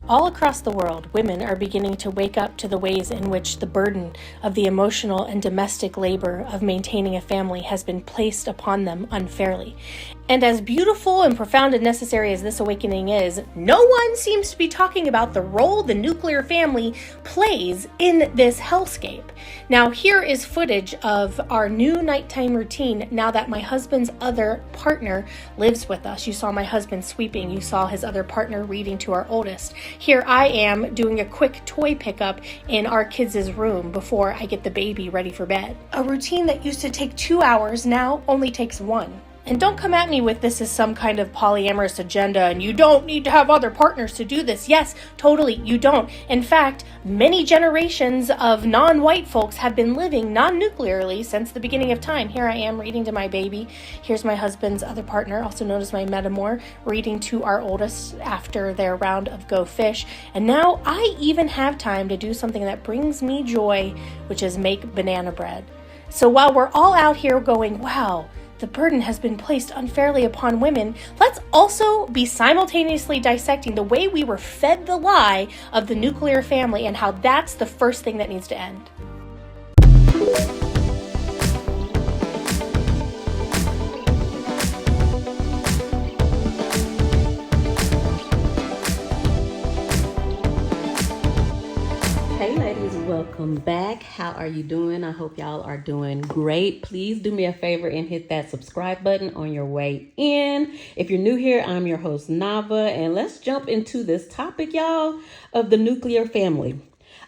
All across the world, women are beginning to wake up to the ways in which the burden of the emotional and domestic labor of maintaining a family has been placed upon them unfairly. And as beautiful and profound and necessary as this awakening is, no one seems to be talking about the role the nuclear family plays in this hellscape. Now, here is footage of our new nighttime routine now that my husband's other partner lives with us. You saw my husband sweeping. You saw his other partner reading to our oldest. Here I am doing a quick toy pickup in our kids' room before I get the baby ready for bed. A routine that used to take 2 hours now only takes 1. And don't come at me with this is some kind of polyamorous agenda and you don't need to have other partners to do this. Yes, totally, you don't. In fact, many generations of non-white folks have been living non-nuclearly since the beginning of time. Here I am reading to my baby. Here's my husband's other partner, also known as my metamor, reading to our oldest after their round of Go Fish. And now I even have time to do something that brings me joy, which is make banana bread. So while we're all out here going, wow, the burden has been placed unfairly upon women, let's also be simultaneously dissecting the way we were fed the lie of the nuclear family and how that's the first thing that needs to end. Hey ladies, welcome back. How are you doing? I hope y'all are doing great. Please do me a favor and hit that subscribe button on your way in. If you're new here, I'm your host Nava, and let's jump into this topic, y'all, of the nuclear family.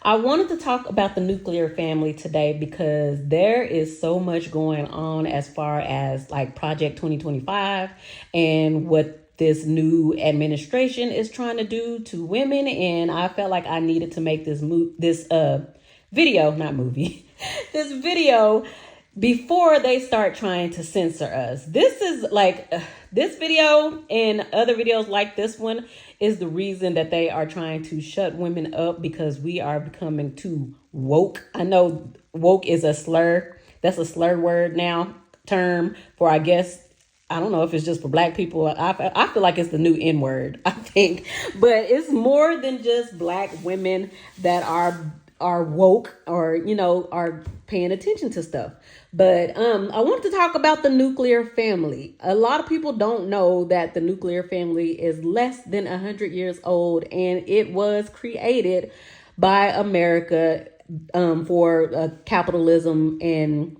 I wanted to talk about the nuclear family today because there is so much going on as far as like Project 2025 and what this new administration is trying to do to women, and I felt like I needed to make this video, not movie, this video before they start trying to censor us. This is like this video and other videos like this one is the reason that they are trying to shut women up, because we are becoming too woke. I know woke is a slur. That's a slur word now, term for, I guess, I don't know if it's just for black people. I feel like it's the new N word, I think. But it's more than just black women that are woke or, you know, are paying attention to stuff. But I wanted to talk about the nuclear family. A lot of people don't know that the nuclear family is less than 100 years old, and it was created by America for capitalism and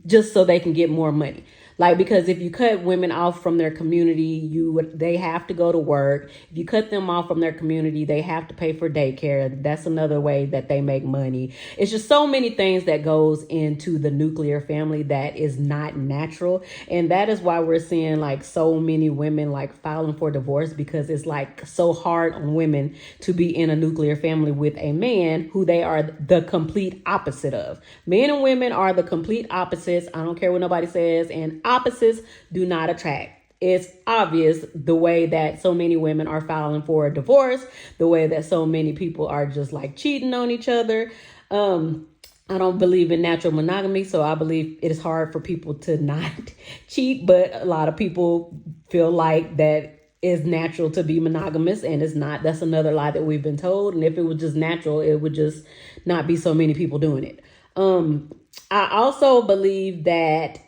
just so they can get more money. Like, because if you cut women off from their community, they have to go to work. If you cut them off from their community, they have to pay for daycare. That's another way that they make money. It's just so many things that goes into the nuclear family that is not natural. And that is why we're seeing like so many women like filing for divorce, because it's like so hard on women to be in a nuclear family with a man who they are the complete opposite of. Men and women are the complete opposites. I don't care what nobody says. And opposites do not attract. It's obvious the way that so many women are filing for a divorce, the way that so many people are just like cheating on each other. I don't believe in natural monogamy, so I believe it is hard for people to not cheat, but a lot of people feel like that is natural to be monogamous, and it's not. That's another lie that we've been told. And if it was just natural, it would just not be so many people doing it. I also believe that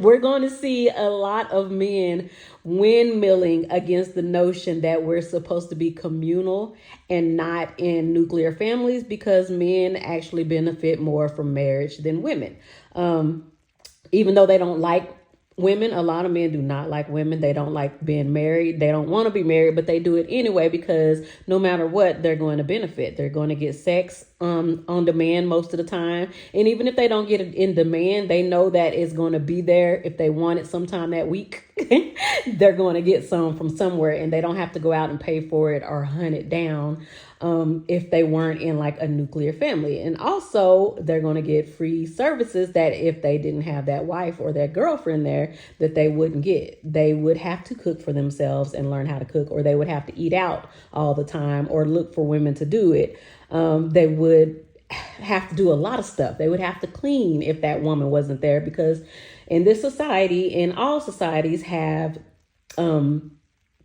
we're going to see a lot of men windmilling against the notion that we're supposed to be communal and not in nuclear families, because men actually benefit more from marriage than women. Even though they don't like women, a lot of men do not like women. They don't like being married. They don't want to be married, but they do it anyway, because no matter what, they're going to benefit. They're going to get sex on demand most of the time. And even if they don't get it in demand, they know that it's going to be there if they want it sometime that week. They're going to get some from somewhere, and they don't have to go out and pay for it or hunt it down if they weren't in like a nuclear family. And also they're going to get free services that if they didn't have that wife or that girlfriend there, that they wouldn't get. They would have to cook for themselves and learn how to cook, or they would have to eat out all the time or look for women to do it. They would have to do a lot of stuff. They would have to clean if that woman wasn't there, because in this society, and all societies have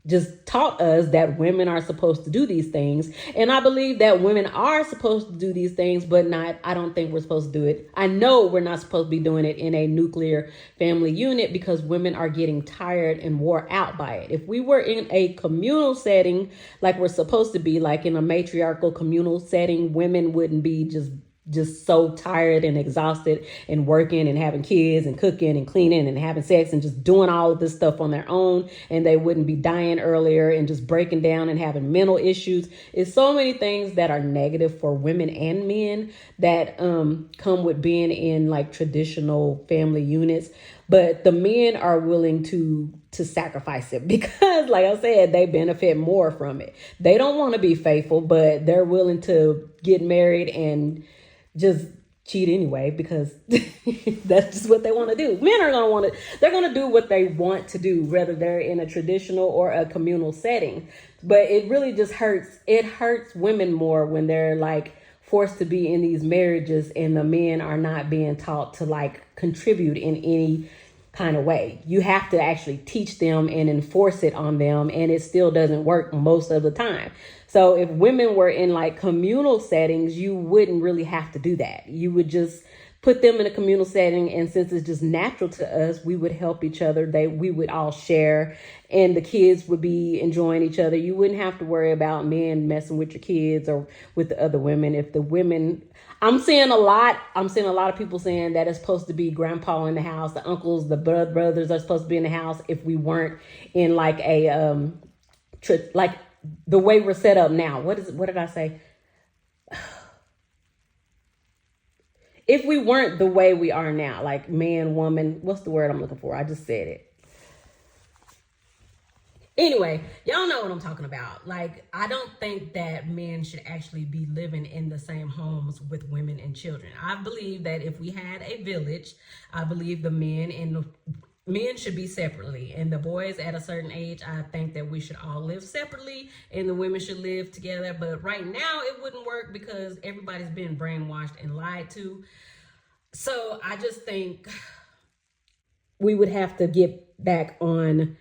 just taught us that women are supposed to do these things. And I believe that women are supposed to do these things, but I don't think we're supposed to do it. I know we're not supposed to be doing it in a nuclear family unit because women are getting tired and wore out by it. If we were in a communal setting, like we're supposed to be, like in a matriarchal communal setting, women wouldn't be just so tired and exhausted and working and having kids and cooking and cleaning and having sex and just doing all of this stuff on their own, and they wouldn't be dying earlier and just breaking down and having mental issues. It's so many things that are negative for women and men that come with being in like traditional family units, but the men are willing to sacrifice it because, like I said, they benefit more from it. They don't want to be faithful, but they're willing to get married and just cheat anyway because that's just what they want to do. Men are they're going to do what they want to do, whether they're in a traditional or a communal setting. But it really just hurts. It hurts women more when they're like forced to be in these marriages and the men are not being taught to like contribute in any kind of way. You have to actually teach them and enforce it on them, and it still doesn't work most of the time. So if women were in like communal settings, you wouldn't really have to do that. You would just put them in a communal setting, and since it's just natural to us, we would help each other. We would all share, and the kids would be enjoying each other. You wouldn't have to worry about men messing with your kids or with the other women. If the women, I'm seeing a lot of people saying that it's supposed to be grandpa in the house, the uncles, the brothers are supposed to be in the house. If we weren't in like a like the way we're set up now. What did I say? If we weren't the way we are now, like man, woman, what's the word I'm looking for? I just said it. Anyway, y'all know what I'm talking about. Like, I don't think that men should actually be living in the same homes with women and children. I believe that if we had a village, I believe the men should be separately, and the boys at a certain age, I think that we should all live separately and the women should live together. But right now it wouldn't work because everybody's been brainwashed and lied to. So I just think we would have to get back on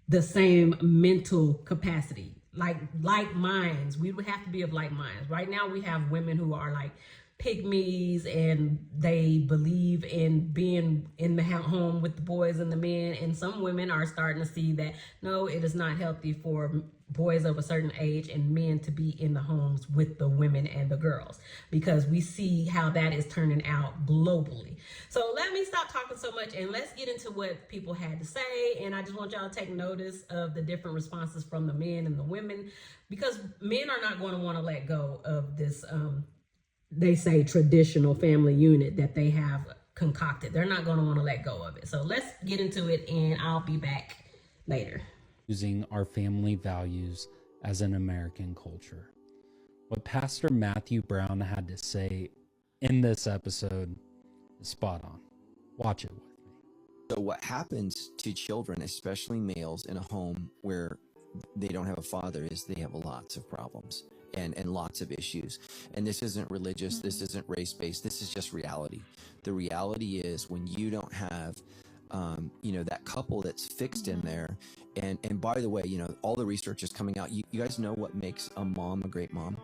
the same mental capacity, like minds. We would have to be of like minds. Right now we have women who are like pygmies and they believe in being in the home with the boys and the men, and some women are starting to see that no, it is not healthy for boys of a certain age and men to be in the homes with the women and the girls, because we see how that is turning out globally. So let me stop talking so much and let's get into what people had to say. And I just want y'all to take notice of the different responses from the men and the women, because men are not going to want to let go of this they say traditional family unit that they have concocted. They're not going to want to let go of it. So let's get into it and I'll be back later. Using our family values as an American culture. What Pastor Matthew Brown had to say in this episode is spot on. Watch it with me. So what happens to children, especially males, in a home where they don't have a father is they have lots of problems and lots of issues. And this isn't religious, this isn't race-based, this is just reality. The reality is when you don't have that couple that's fixed in there. And by the way, all the research is coming out. You guys know what makes a mom a great mom?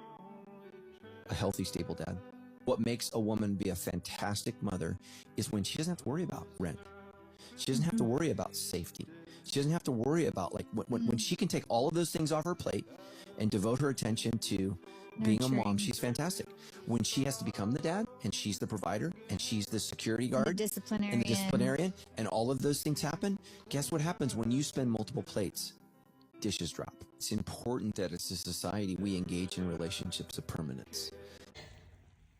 A healthy, stable dad. What makes a woman be a fantastic mother is when she doesn't have to worry about rent. She doesn't have to worry about safety. She doesn't have to worry about when she can take all of those things off her plate and devote her attention to being a mom. She's fantastic. When she has to become the dad and she's the provider and she's the security guard and the disciplinarian and all of those things happen, guess what happens when you spend multiple plates? Dishes drop. It's important that as a society we engage in relationships of permanence.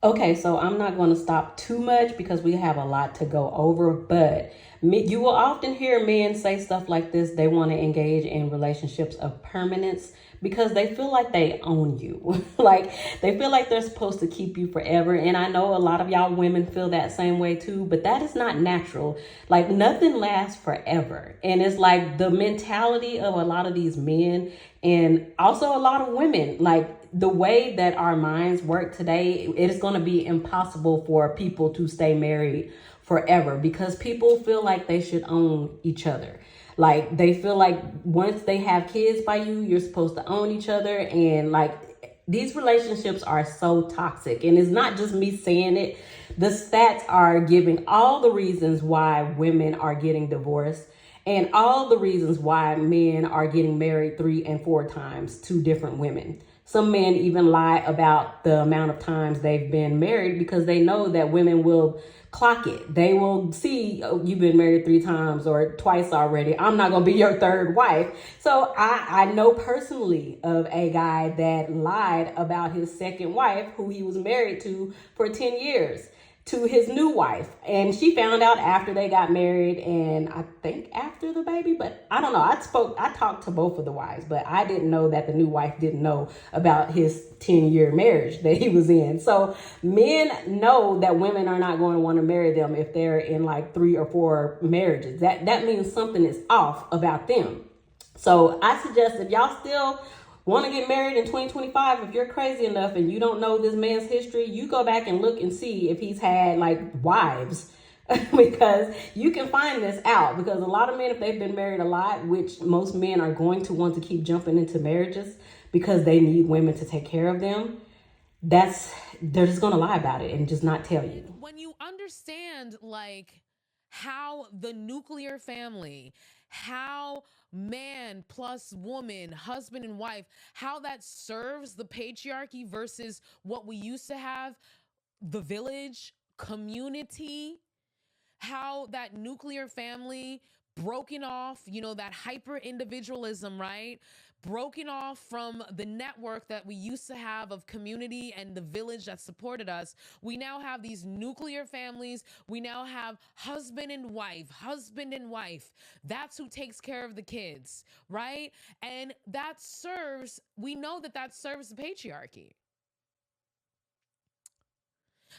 Okay, so I'm not going to stop too much because we have a lot to go over, but you will often hear men say stuff like this. They want to engage in relationships of permanence because they feel like they own you. Like they feel like they're supposed to keep you forever. And I know a lot of y'all women feel that same way too, but that is not natural. Like nothing lasts forever. And it's like the mentality of a lot of these men and also a lot of women, like the way that our minds work today, it is going to be impossible for people to stay married forever because people feel like they should own each other. Like, they feel like once they have kids by you, you're supposed to own each other. And like, these relationships are so toxic. And it's not just me saying it. The stats are giving all the reasons why women are getting divorced and all the reasons why men are getting married 3 and 4 times to different women. Some men even lie about the amount of times they've been married because they know that women will clock it. They will see, oh, you've been married 3 times or twice already. I'm not going to be your third wife. So I know personally of a guy that lied about his second wife, who he was married to for 10 years, to his new wife. And she found out after they got married, and I think after the baby, but I don't know. I talked to both of the wives, but I didn't know that the new wife didn't know about his 10-year marriage that he was in. So men know that women are not going to want to marry them if they're in like 3 or 4 marriages. That means something is off about them. So I suggest, if y'all still want to get married in 2025, if you're crazy enough and you don't know this man's history, you go back and look and see if he's had like wives because you can find this out. Because a lot of men, if they've been married a lot, which most men are going to want to keep jumping into marriages because they need women to take care of them, they're just going to lie about it and just not tell you. When you understand like how the nuclear family, how man plus woman, husband and wife, how that serves the patriarchy versus what we used to have, the village, community, how that nuclear family broken off, that hyper individualism, right? Broken off from the network that we used to have of community and the village that supported us. We now have these nuclear families. We now have husband and wife. That's who takes care of the kids, right? And we know that serves the patriarchy.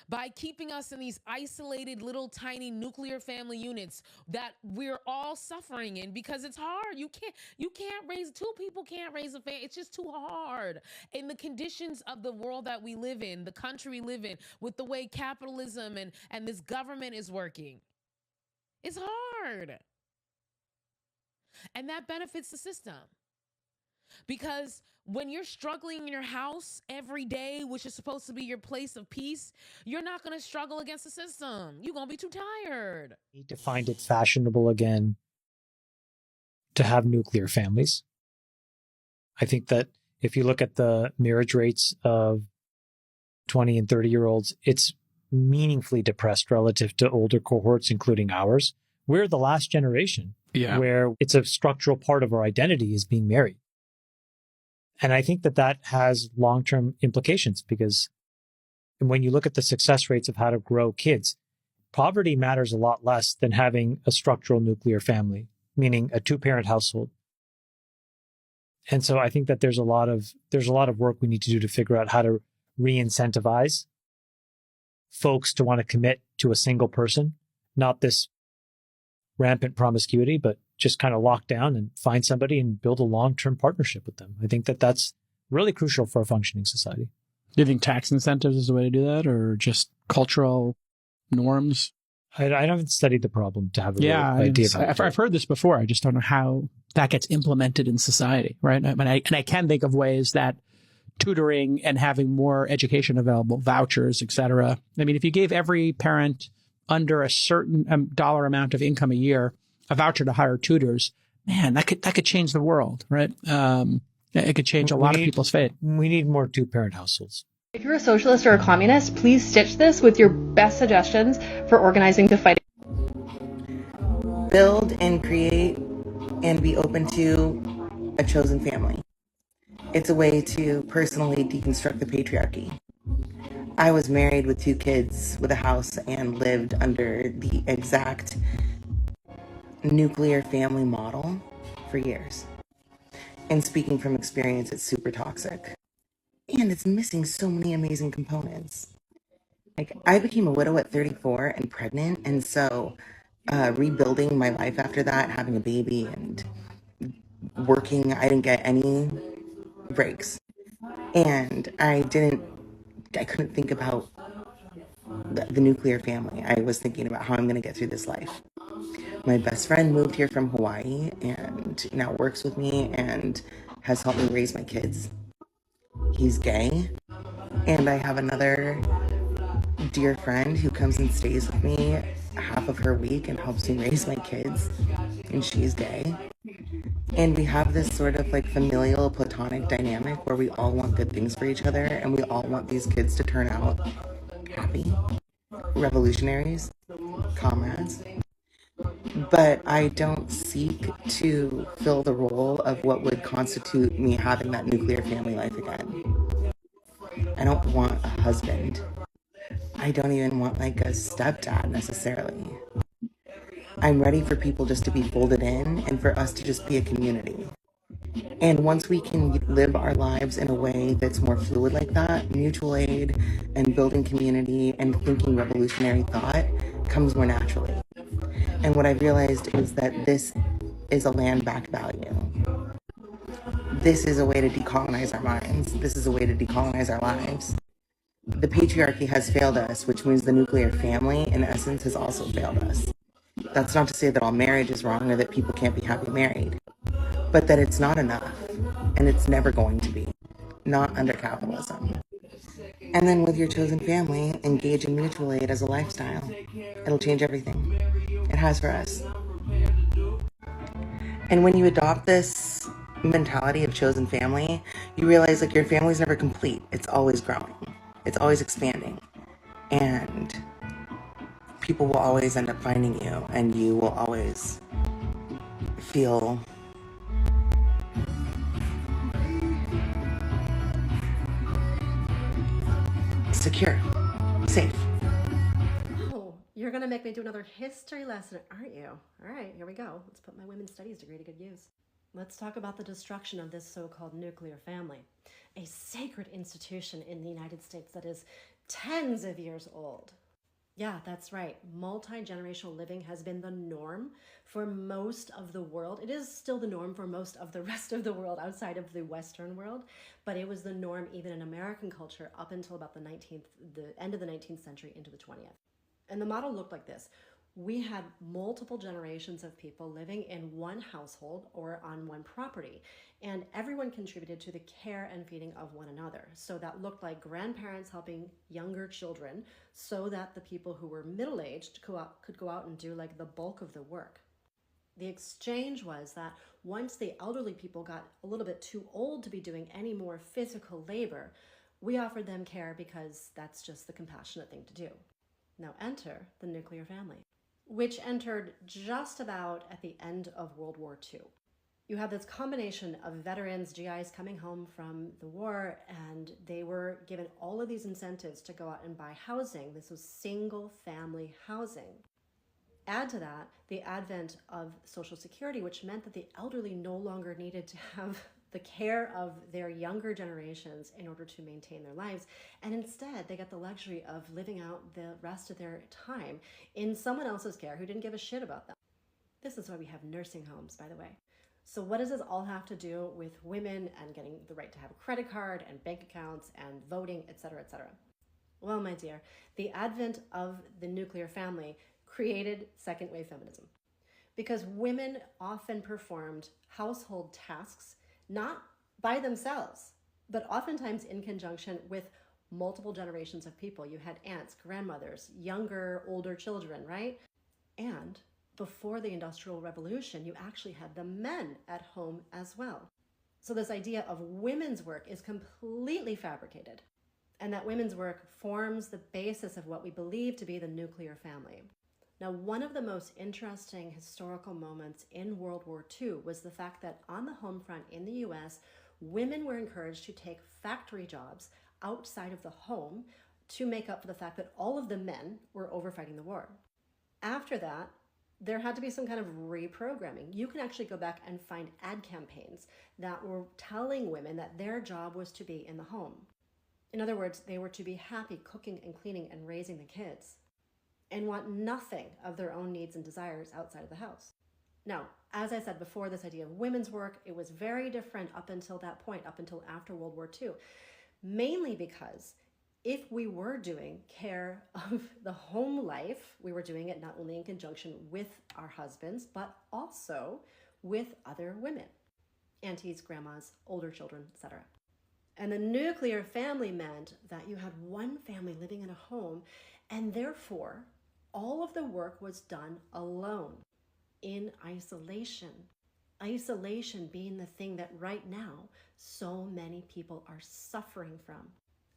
By keeping us in these isolated little tiny nuclear family units that we're all suffering in because it's hard. You can't raise, 2 people can't raise a family. It's just too hard. In the conditions of the world that we live in, the country we live in, with the way capitalism and this government is working. It's hard. And that benefits the system. Because when you're struggling in your house every day, which is supposed to be your place of peace, you're not going to struggle against the system. You're going to be too tired. Need to find it fashionable again to have nuclear families. I think that if you look at the marriage rates of 20 and 30-year-olds, it's meaningfully depressed relative to older cohorts, including ours. We're the last generation where it's a structural part of our identity is being married. And I think that has long-term implications because when you look at the success rates of how to grow kids, poverty matters a lot less than having a structural nuclear family, meaning a 2-parent household. And so I think that there's a lot of work we need to do to figure out how to re-incentivize folks to want to commit to a single person, not this rampant promiscuity, but just kind of lock down and find somebody and build a long-term partnership with them. I think that's really crucial for a functioning society. Do you think tax incentives is the way to do that, or just cultural norms? I haven't studied the problem to have a real idea about it. I've heard this before. I just don't know how that gets implemented in society, right? And I can think of ways that tutoring and having more education available, vouchers, etc. I mean, if you gave every parent under a certain dollar amount of income a year a voucher to hire tutors, man, that could change the world, right? It could change a lot of people's fate. We need more 2-parent households. If you're a socialist or a communist, please stitch this with your best suggestions for organizing to fight. Build and create and be open to a chosen family. It's a way to personally deconstruct the patriarchy. I was married with 2 kids with a house and lived under the exact nuclear family model for years. And speaking from experience, it's super toxic. And it's missing so many amazing components. Like, I became a widow at 34 and pregnant, and so rebuilding my life after that, having a baby and working, I didn't get any breaks. And I couldn't think about the nuclear family. I was thinking about how I'm going to get through this life. My best friend moved here from Hawaii and now works with me and has helped me raise my kids. He's gay. And I have another dear friend who comes and stays with me half of her week and helps me raise my kids. And she's gay. And we have this sort of like familial platonic dynamic where we all want good things for each other and we all want these kids to turn out happy, revolutionaries, comrades. But I don't seek to fill the role of what would constitute me having that nuclear family life again. I don't want a husband. I don't even want like a stepdad necessarily. I'm ready for people just to be folded in and for us to just be a community. And once we can live our lives in a way that's more fluid like that, mutual aid and building community and thinking revolutionary thought comes more naturally. And what I've realized is that this is a land-backed value. This is a way to decolonize our minds. This is a way to decolonize our lives. The patriarchy has failed us, which means the nuclear family, in essence, has also failed us. That's not to say that all marriage is wrong or that people can't be happy married, but that it's not enough, and it's never going to be, not under capitalism. And then with your chosen family, engage in mutual aid as a lifestyle. It'll change everything. It has for us. And when you adopt this mentality of chosen family, you realize like your family's never complete. It's always growing. It's always expanding. And people will always end up finding you, and you will always feel secure, safe. Oh, you're gonna make me do another history lesson, aren't you? All right, here we go. Let's put my women's studies degree to good use. Let's talk about the destruction of this so-called nuclear family, a sacred institution in the United States that is tens of years old. Yeah, that's right. Multi-generational living has been the norm for most of the world. It is still the norm for most of the rest of the world outside of the Western world, but it was the norm even in American culture up until about the end of the 19th century into the 20th. And the model looked like this. We had multiple generations of people living in one household or on one property, and everyone contributed to the care and feeding of one another. So that looked like grandparents helping younger children so that the people who were middle-aged could go out and do like the bulk of the work. The exchange was that once the elderly people got a little bit too old to be doing any more physical labor, we offered them care because that's just the compassionate thing to do. Now enter the nuclear family, which entered just about at the end of World War II. You have this combination of veterans, GIs coming home from the war, and they were given all of these incentives to go out and buy housing. This was single family housing. Add to that the advent of Social Security, which meant that the elderly no longer needed to have the care of their younger generations in order to maintain their lives. And instead, they got the luxury of living out the rest of their time in someone else's care who didn't give a shit about them. This is why we have nursing homes, by the way. So what does this all have to do with women and getting the right to have a credit card and bank accounts and voting, et cetera, et cetera? Well, my dear, the advent of the nuclear family created second wave feminism because women often performed household tasks not by themselves, but oftentimes in conjunction with multiple generations of people. You had aunts, grandmothers, younger, older children, right? And before the Industrial Revolution, you actually had the men at home as well. So this idea of women's work is completely fabricated, and that women's work forms the basis of what we believe to be the nuclear family. Now, one of the most interesting historical moments in World War II was the fact that on the home front in the US, women were encouraged to take factory jobs outside of the home to make up for the fact that all of the men were over fighting the war. After that, there had to be some kind of reprogramming. You can actually go back and find ad campaigns that were telling women that their job was to be in the home. In other words, they were to be happy cooking and cleaning and raising the kids, and want nothing of their own needs and desires outside of the house. Now, as I said before, this idea of women's work, it was very different up until that point, up until after World War II, mainly because if we were doing care of the home life, we were doing it not only in conjunction with our husbands, but also with other women, aunties, grandmas, older children, etc. And the nuclear family meant that you had one family living in a home, and therefore all of the work was done alone, in isolation. Isolation being the thing that right now so many people are suffering from.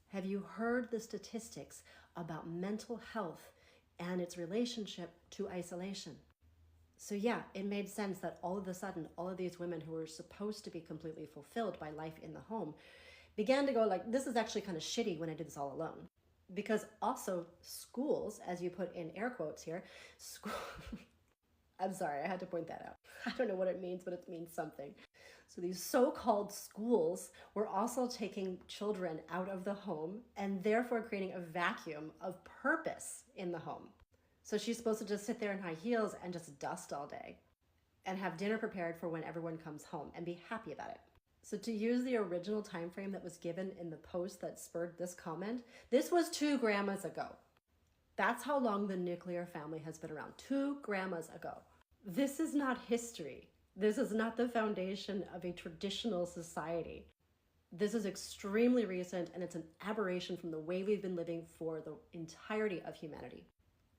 Have you heard the statistics about mental health and its relationship to isolation? So yeah, it made sense that all of a sudden, all of these women who were supposed to be completely fulfilled by life in the home began to go like, this is actually kind of shitty when I did this all alone. Because also schools, as you put in air quotes here, I'm sorry, I had to point that out. I don't know what it means, but it means something. So these so-called schools were also taking children out of the home and therefore creating a vacuum of purpose in the home. So she's supposed to just sit there in high heels and just dust all day and have dinner prepared for when everyone comes home and be happy about it. So to use the original time frame that was given in the post that spurred this comment, this was 2 grandmas ago. That's how long the nuclear family has been around, 2 grandmas ago. This is not history. This is not the foundation of a traditional society. This is extremely recent, and it's an aberration from the way we've been living for the entirety of humanity.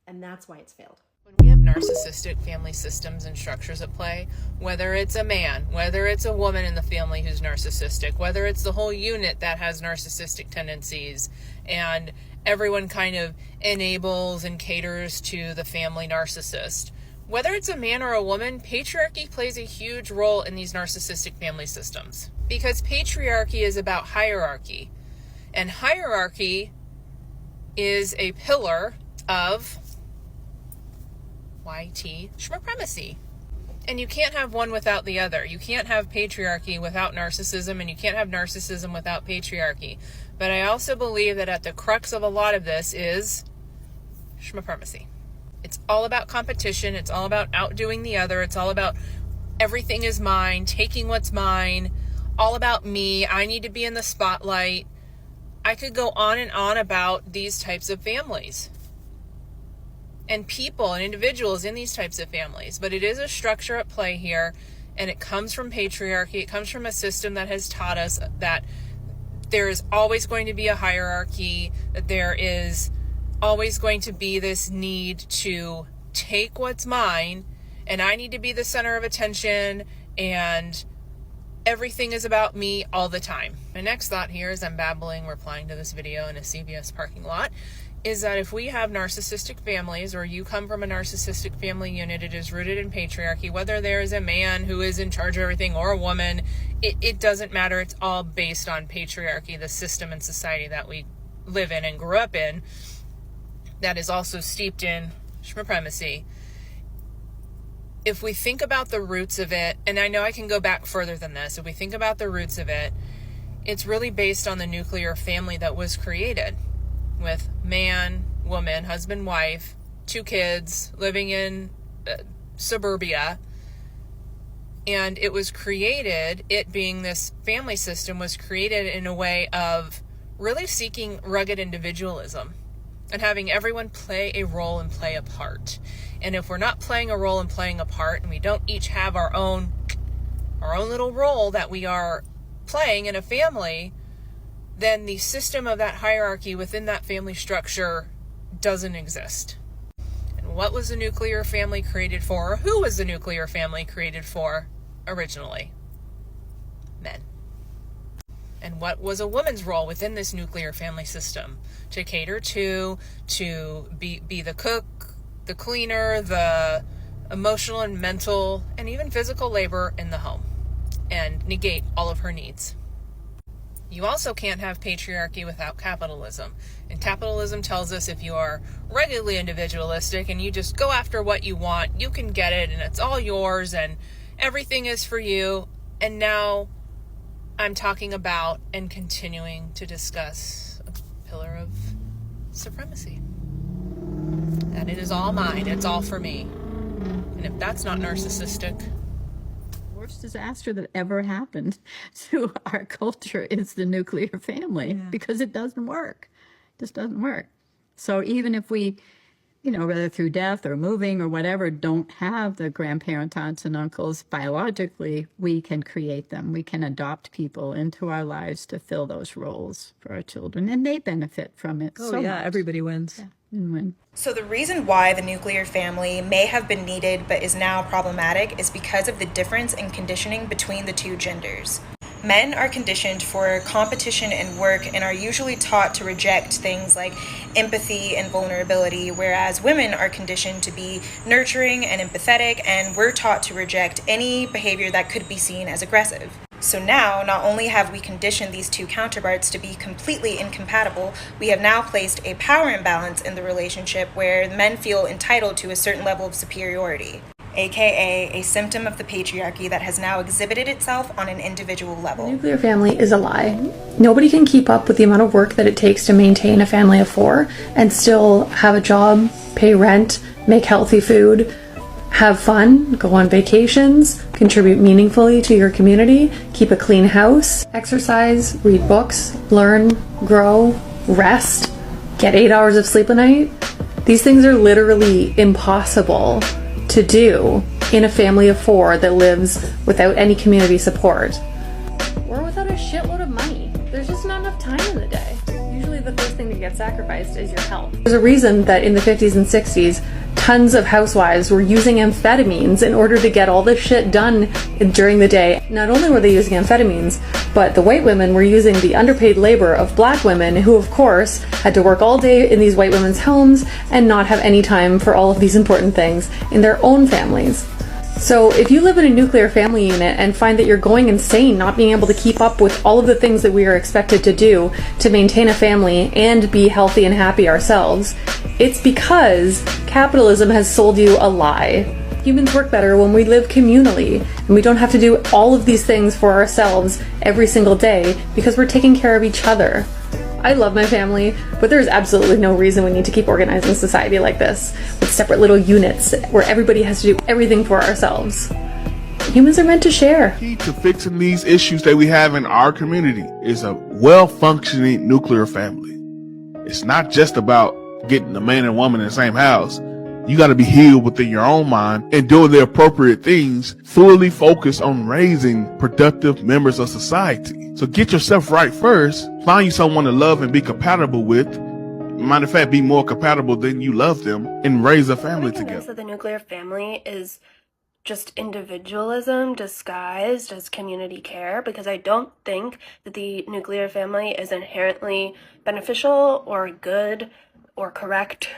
And that's why it's failed. When we have narcissistic family systems and structures at play, whether it's a man, whether it's a woman in the family who's narcissistic, whether it's the whole unit that has narcissistic tendencies, and everyone kind of enables and caters to the family narcissist, whether it's a man or a woman, patriarchy plays a huge role in these narcissistic family systems. Because patriarchy is about hierarchy. And hierarchy is a pillar of YT supremacy. And you can't have one without the other. You can't have patriarchy without narcissism, and you can't have narcissism without patriarchy. But I also believe that at the crux of a lot of this is supremacy. It's all about competition. It's all about outdoing the other. It's all about everything is mine, taking what's mine, all about me. I need to be in the spotlight. I could go on and on about these types of families and people and individuals in these types of families. But it is a structure at play here, and it comes from patriarchy. It comes from a system that has taught us that there is always going to be a hierarchy, that there is always going to be this need to take what's mine, and I need to be the center of attention, and everything is about me all the time. My next thought here, as I'm babbling, replying to this video in a CVS parking lot, is that if we have narcissistic families, or you come from a narcissistic family unit, it is rooted in patriarchy. Whether there is a man who is in charge of everything or a woman, it doesn't matter. It's all based on patriarchy, the system and society that we live in and grew up in, that is also steeped in supremacy. If we think about the roots of it, and I know I can go back further than this, if we think about the roots of it, it's really based on the nuclear family that was created with man, woman, husband, wife, 2 kids living in suburbia. And it was created, it being this family system, was created in a way of really seeking rugged individualism and having everyone play a role and play a part. And if we're not playing a role and playing a part, and we don't each have our own little role that we are playing in a family, then the system of that hierarchy within that family structure doesn't exist. And what was the nuclear family created for? Or who was the nuclear family created for originally? Men. And what was a woman's role within this nuclear family system? To cater to be the cook, the cleaner, the emotional and mental and even physical labor in the home, and negate all of her needs. You also can't have patriarchy without capitalism. And capitalism tells us if you are regularly individualistic and you just go after what you want, you can get it and it's all yours and everything is for you. And now I'm talking about and continuing to discuss a pillar of supremacy. That it is all mine, it's all for me. And if that's not narcissistic, worst disaster that ever happened to our culture is the nuclear family, because it doesn't work. Just doesn't work. So even if we, whether through death or moving or whatever, don't have the grandparents, aunts, and uncles biologically, we can create them. We can adopt people into our lives to fill those roles for our children, and they benefit from it. Oh, yeah, much. everybody wins. Yeah. Win. So the reason why the nuclear family may have been needed but is now problematic is because of the difference in conditioning between the two genders. Men are conditioned for competition and work and are usually taught to reject things like empathy and vulnerability, whereas women are conditioned to be nurturing and empathetic, and we're taught to reject any behavior that could be seen as aggressive. So now, not only have we conditioned these two counterparts to be completely incompatible, we have now placed a power imbalance in the relationship where men feel entitled to a certain level of superiority, aka a symptom of the patriarchy that has now exhibited itself on an individual level. The nuclear family is a lie. Nobody can keep up with the amount of work that it takes to maintain a family of 4 and still have a job, pay rent, make healthy food, have fun, go on vacations, contribute meaningfully to your community, keep a clean house, exercise, read books, learn, grow, rest, get 8 hours of sleep a night. These things are literally impossible to do in a family of 4 that lives without any community support. Or without a shitload of money. There's just not enough time in the day. Usually the first thing that gets sacrificed is your health. There's a reason that in the 50s and 60s, tons of housewives were using amphetamines in order to get all this shit done during the day. Not only were they using amphetamines, but the white women were using the underpaid labor of black women who, of course, had to work all day in these white women's homes and not have any time for all of these important things in their own families. So if you live in a nuclear family unit and find that you're going insane not being able to keep up with all of the things that we are expected to do to maintain a family and be healthy and happy ourselves, it's because capitalism has sold you a lie. Humans work better when we live communally and we don't have to do all of these things for ourselves every single day because we're taking care of each other. I love my family, but there's absolutely no reason we need to keep organizing society like this, with separate little units where everybody has to do everything for ourselves. Humans are meant to share. Key to fixing these issues that we have in our community is a well-functioning nuclear family. It's not just about getting a man and woman in the same house. You got to be healed within your own mind and doing the appropriate things, fully focused on raising productive members of society. So get yourself right first. Find you someone to love and be compatible with. Matter of fact, be more compatible than you love them, and raise a family together. That the nuclear family is just individualism disguised as community care, because I don't think that the nuclear family is inherently beneficial or good or correct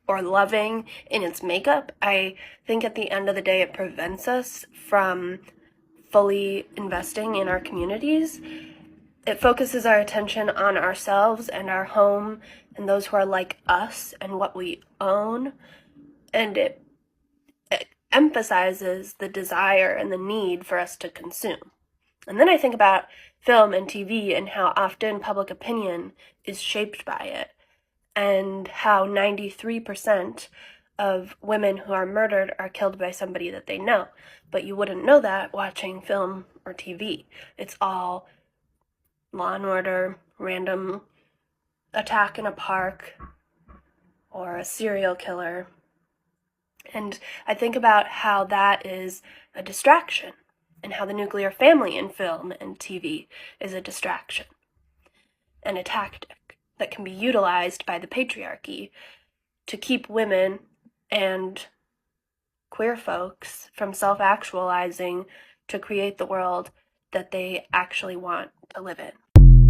or loving in its makeup. I think at the end of the day, it prevents us from fully investing in our communities. It focuses our attention on ourselves and our home and those who are like us and what we own. And it emphasizes the desire and the need for us to consume. And then I think about film and TV and how often public opinion is shaped by it, and how 93% of women who are murdered are killed by somebody that they know. But you wouldn't know that watching film or TV. It's all Law and Order, random attack in a park, or a serial killer. And I think about how that is a distraction, and how the nuclear family in film and TV is a distraction and a tactic that can be utilized by the patriarchy to keep women and queer folks from self-actualizing to create the world that they actually want to live in.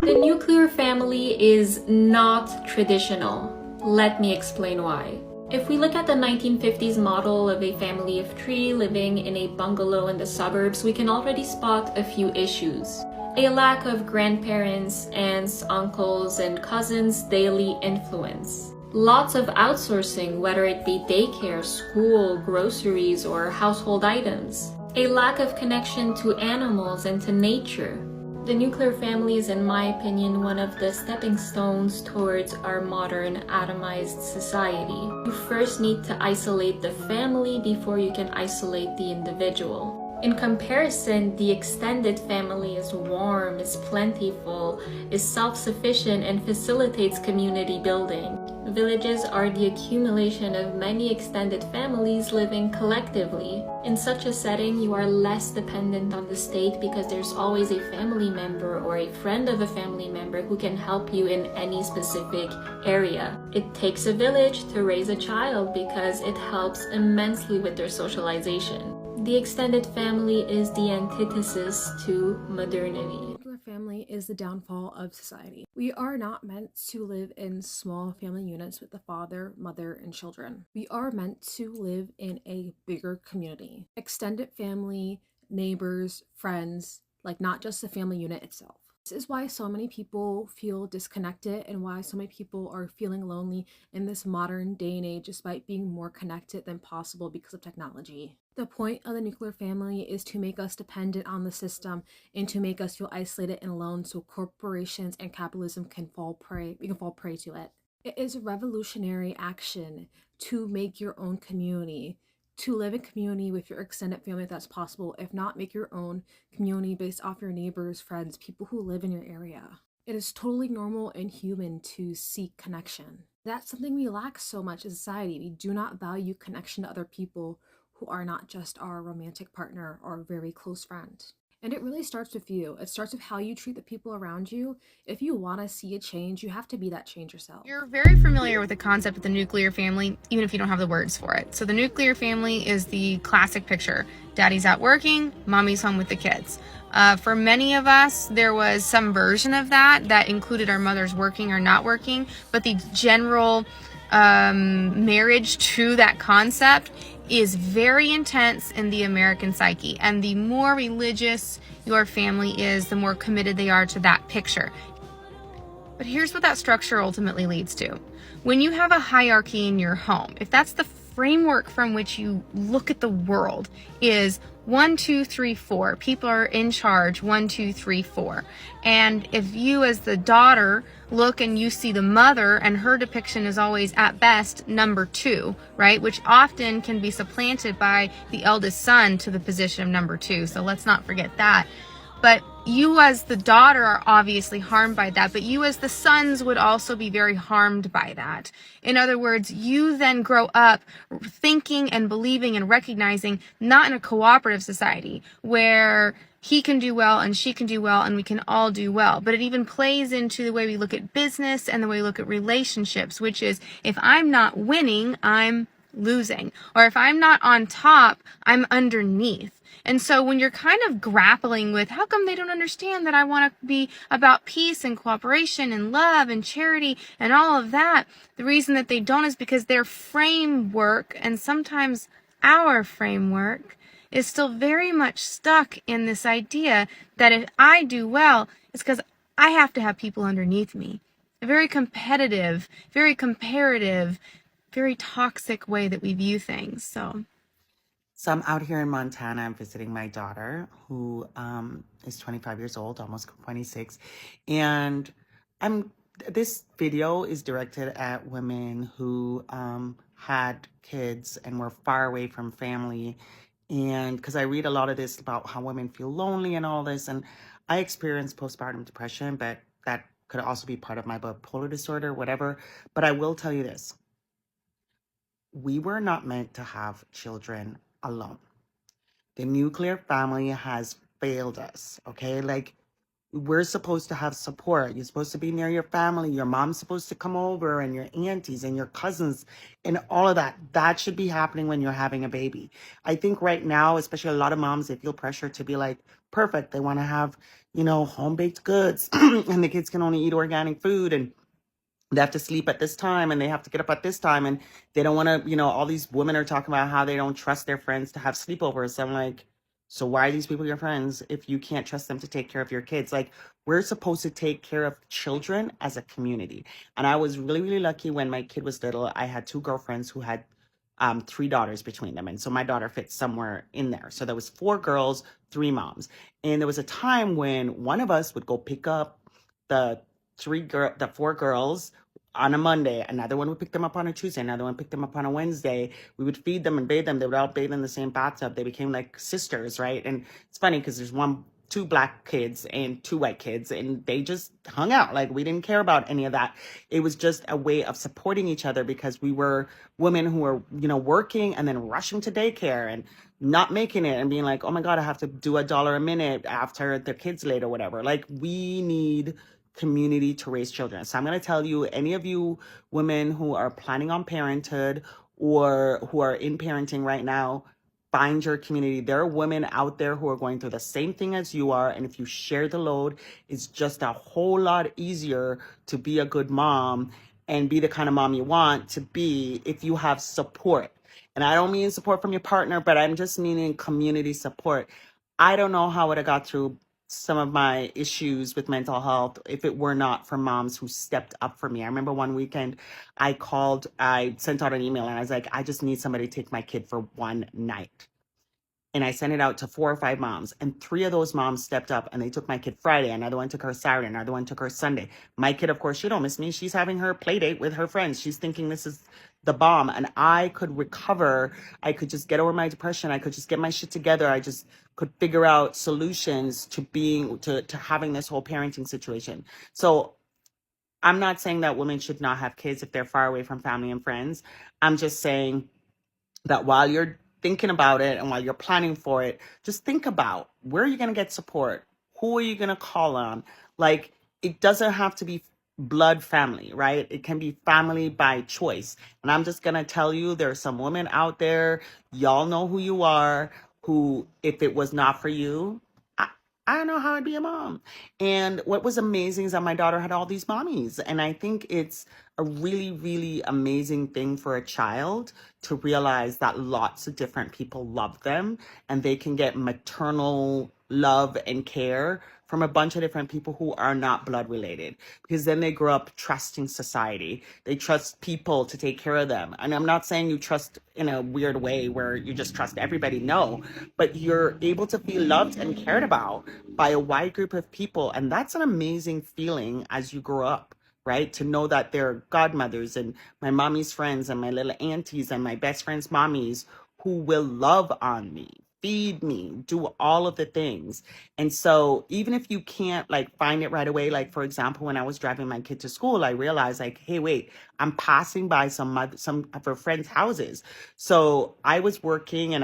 The nuclear family is not traditional. Let me explain why. If we look at the 1950s model of a family of 3 living in a bungalow in the suburbs, we can already spot a few issues. A lack of grandparents, aunts, uncles, and cousins' daily influence. Lots of outsourcing, whether it be daycare, school, groceries, or household items. A lack of connection to animals and to nature. The nuclear family is, in my opinion, one of the stepping stones towards our modern atomized society. You first need to isolate the family before you can isolate the individual. In comparison, the extended family is warm, is plentiful, is self-sufficient, and facilitates community building. Villages are the accumulation of many extended families living collectively. In such a setting, you are less dependent on the state because there's always a family member or a friend of a family member who can help you in any specific area. It takes a village to raise a child because it helps immensely with their socialization. The extended family is the antithesis to modernity. Nuclear family is the downfall of society. We are not meant to live in small family units with the father, mother, and children. We are meant to live in a bigger community. Extended family, neighbors, friends, like not just the family unit itself. This is why so many people feel disconnected and why so many people are feeling lonely in this modern day and age despite being more connected than possible because of technology. The point of the nuclear family is to make us dependent on the system and to make us feel isolated and alone so corporations and capitalism can fall prey to it. It is a revolutionary action to make your own community, to live in community with your extended family if that's possible. If not, make your own community based off your neighbors, friends, people who live in your area. It is totally normal and human to seek connection. That's something we lack so much in society. We do not value connection to other people who are not just our romantic partner or very close friend. And it really starts with you. It starts with how you treat the people around you. If you want to see a change, you have to be that change yourself. You're very familiar with the concept of the nuclear family, even if you don't have the words for it. So the nuclear family is the classic picture. Daddy's out working, mommy's home with the kids. For many of us, there was some version of that included our mothers working or not working, but the general marriage to that concept is very intense in the American psyche. And the more religious your family is, the more committed they are to that picture. But here's what that structure ultimately leads to. When you have a hierarchy in your home, if that's the framework from which you look at the world, is 1, 2, 3, 4. People are in charge, 1, 2, 3, 4. And if you as the daughter look and you see the mother and her depiction is always at best number 2, right? Which often can be supplanted by the eldest son to the position of number 2. So let's not forget that. But you as the daughter are obviously harmed by that, but you as the sons would also be very harmed by that. In other words, you then grow up thinking and believing and recognizing not in a cooperative society where he can do well and she can do well and we can all do well, but it even plays into the way we look at business and the way we look at relationships, which is if I'm not winning, I'm losing. Or if I'm not on top, I'm underneath. And so when you're kind of grappling with how come they don't understand that I want to be about peace and cooperation and love and charity and all of that, the reason that they don't is because their framework and sometimes our framework is still very much stuck in this idea that if I do well, it's because I have to have people underneath me. A very competitive, very comparative, very toxic way that we view things. So I'm out here in Montana. I'm visiting my daughter, who is 25 years old, almost 26. And this video is directed at women who had kids and were far away from family. And because I read a lot of this about how women feel lonely and all this, and I experienced postpartum depression, but that could also be part of my bipolar disorder, whatever. But I will tell you this. We were not meant to have children alone. The nuclear family has failed us, okay? Like, we're supposed to have support. You're supposed to be near your family. Your mom's supposed to come over and your aunties and your cousins and all of that. That should be happening when you're having a baby. I think right now, especially a lot of moms, they feel pressure to be like perfect. They want to have, home-baked goods and the kids can only eat organic food and they have to sleep at this time and they have to get up at this time and they don't want to, all these women are talking about how they don't trust their friends to have sleepovers. So I'm like, so why are these people your friends if you can't trust them to take care of your kids? Like, we're supposed to take care of children as a community. And I was really, really lucky when my kid was little. I had 2 girlfriends who had 3 daughters between them. And so my daughter fits somewhere in there. So there was 4 girls, 3 moms. And there was a time when one of us would go pick up the 4 girls on a Monday, another one would pick them up on a Tuesday, another one picked them up on a Wednesday. We would feed them and bathe them. They would all bathe in the same bathtub. They became like sisters, right? And it's funny because there's two black kids and two white kids, and they just hung out. Like, we didn't care about any of that. It was just a way of supporting each other because we were women who were, working and then rushing to daycare and not making it and being like, oh my God, I have to do $1 a minute after their kids late or whatever. Like, we need community to raise children. So I'm going to tell you, any of you women who are planning on parenthood or who are in parenting right now, find your community. There are women out there who are going through the same thing as you are. And if you share the load, it's just a whole lot easier to be a good mom and be the kind of mom you want to be if you have support. And I don't mean support from your partner, but I'm just meaning community support. I don't know how I would have got through some of my issues with mental health if it were not for moms who stepped up for me. I remember one weekend I sent out an email and I was like, I just need somebody to take my kid for one night. And I sent it out to 4 or 5 moms, and 3 of those moms stepped up and they took my kid Friday. Another one took her Saturday. Another one took her Sunday. My kid, of course, she don't miss me. She's having her play date with her friends. She's thinking this is the bomb. And I could recover. I could just get over my depression. I could just get my shit together. I just could figure out solutions to having this whole parenting situation. So I'm not saying that women should not have kids if they're far away from family and friends. I'm just saying that while you're thinking about it and while you're planning for it, just think about, where are you going to get support? Who are you going to call on? Like, it doesn't have to be blood family, right? It can be family by choice. And I'm just going to tell you, there are some women out there, y'all know who you are, who, if it was not for you, I don't know how I'd be a mom. And what was amazing is that my daughter had all these mommies. And I think it's a really, really amazing thing for a child to realize that lots of different people love them and they can get maternal love and care from a bunch of different people who are not blood related, because then they grow up trusting society. They trust people to take care of them. And I'm not saying you trust in a weird way where you just trust everybody, no, but you're able to feel loved and cared about by a wide group of people. And that's an amazing feeling as you grow up, right? To know that there are godmothers and my mommy's friends and my little aunties and my best friend's mommies who will love on me, feed me, do all of the things. And so even if you can't like find it right away, like for example, when I was driving my kid to school, I realized like, hey, wait, I'm passing by some of her friends' houses. So I was working and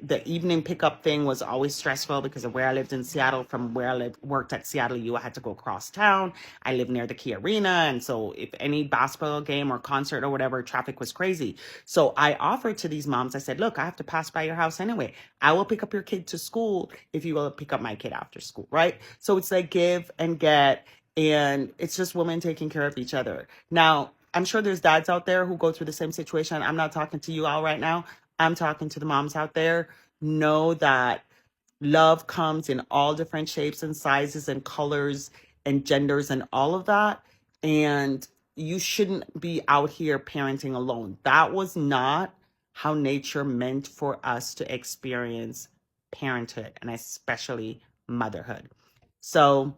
the evening pickup thing was always stressful because of where I lived in Seattle. From where I worked at Seattle U, I had to go across town. I live near the Key Arena. And so if any basketball game or concert or whatever, traffic was crazy. So I offered to these moms, I said, look, I have to pass by your house anyway. I will pick up your kid to school if you will pick up my kid after school, right? So it's like give and get, and it's just women taking care of each other. Now, I'm sure there's dads out there who go through the same situation. I'm not talking to you all right now. I'm talking to the moms out there. Know that love comes in all different shapes and sizes and colors and genders and all of that. And you shouldn't be out here parenting alone. That was not how nature meant for us to experience parenthood and especially motherhood. So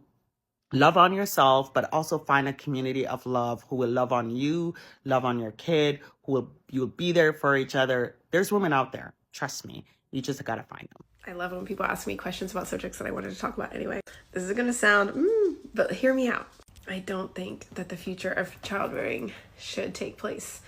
love on yourself, but also find a community of love who will love on you, love on your kid, you'll be there for each other. There's women out there. Trust me. You just got to find them. I love it when people ask me questions about subjects that I wanted to talk about anyway. This is going to sound, but hear me out. I don't think that the future of childbearing should take place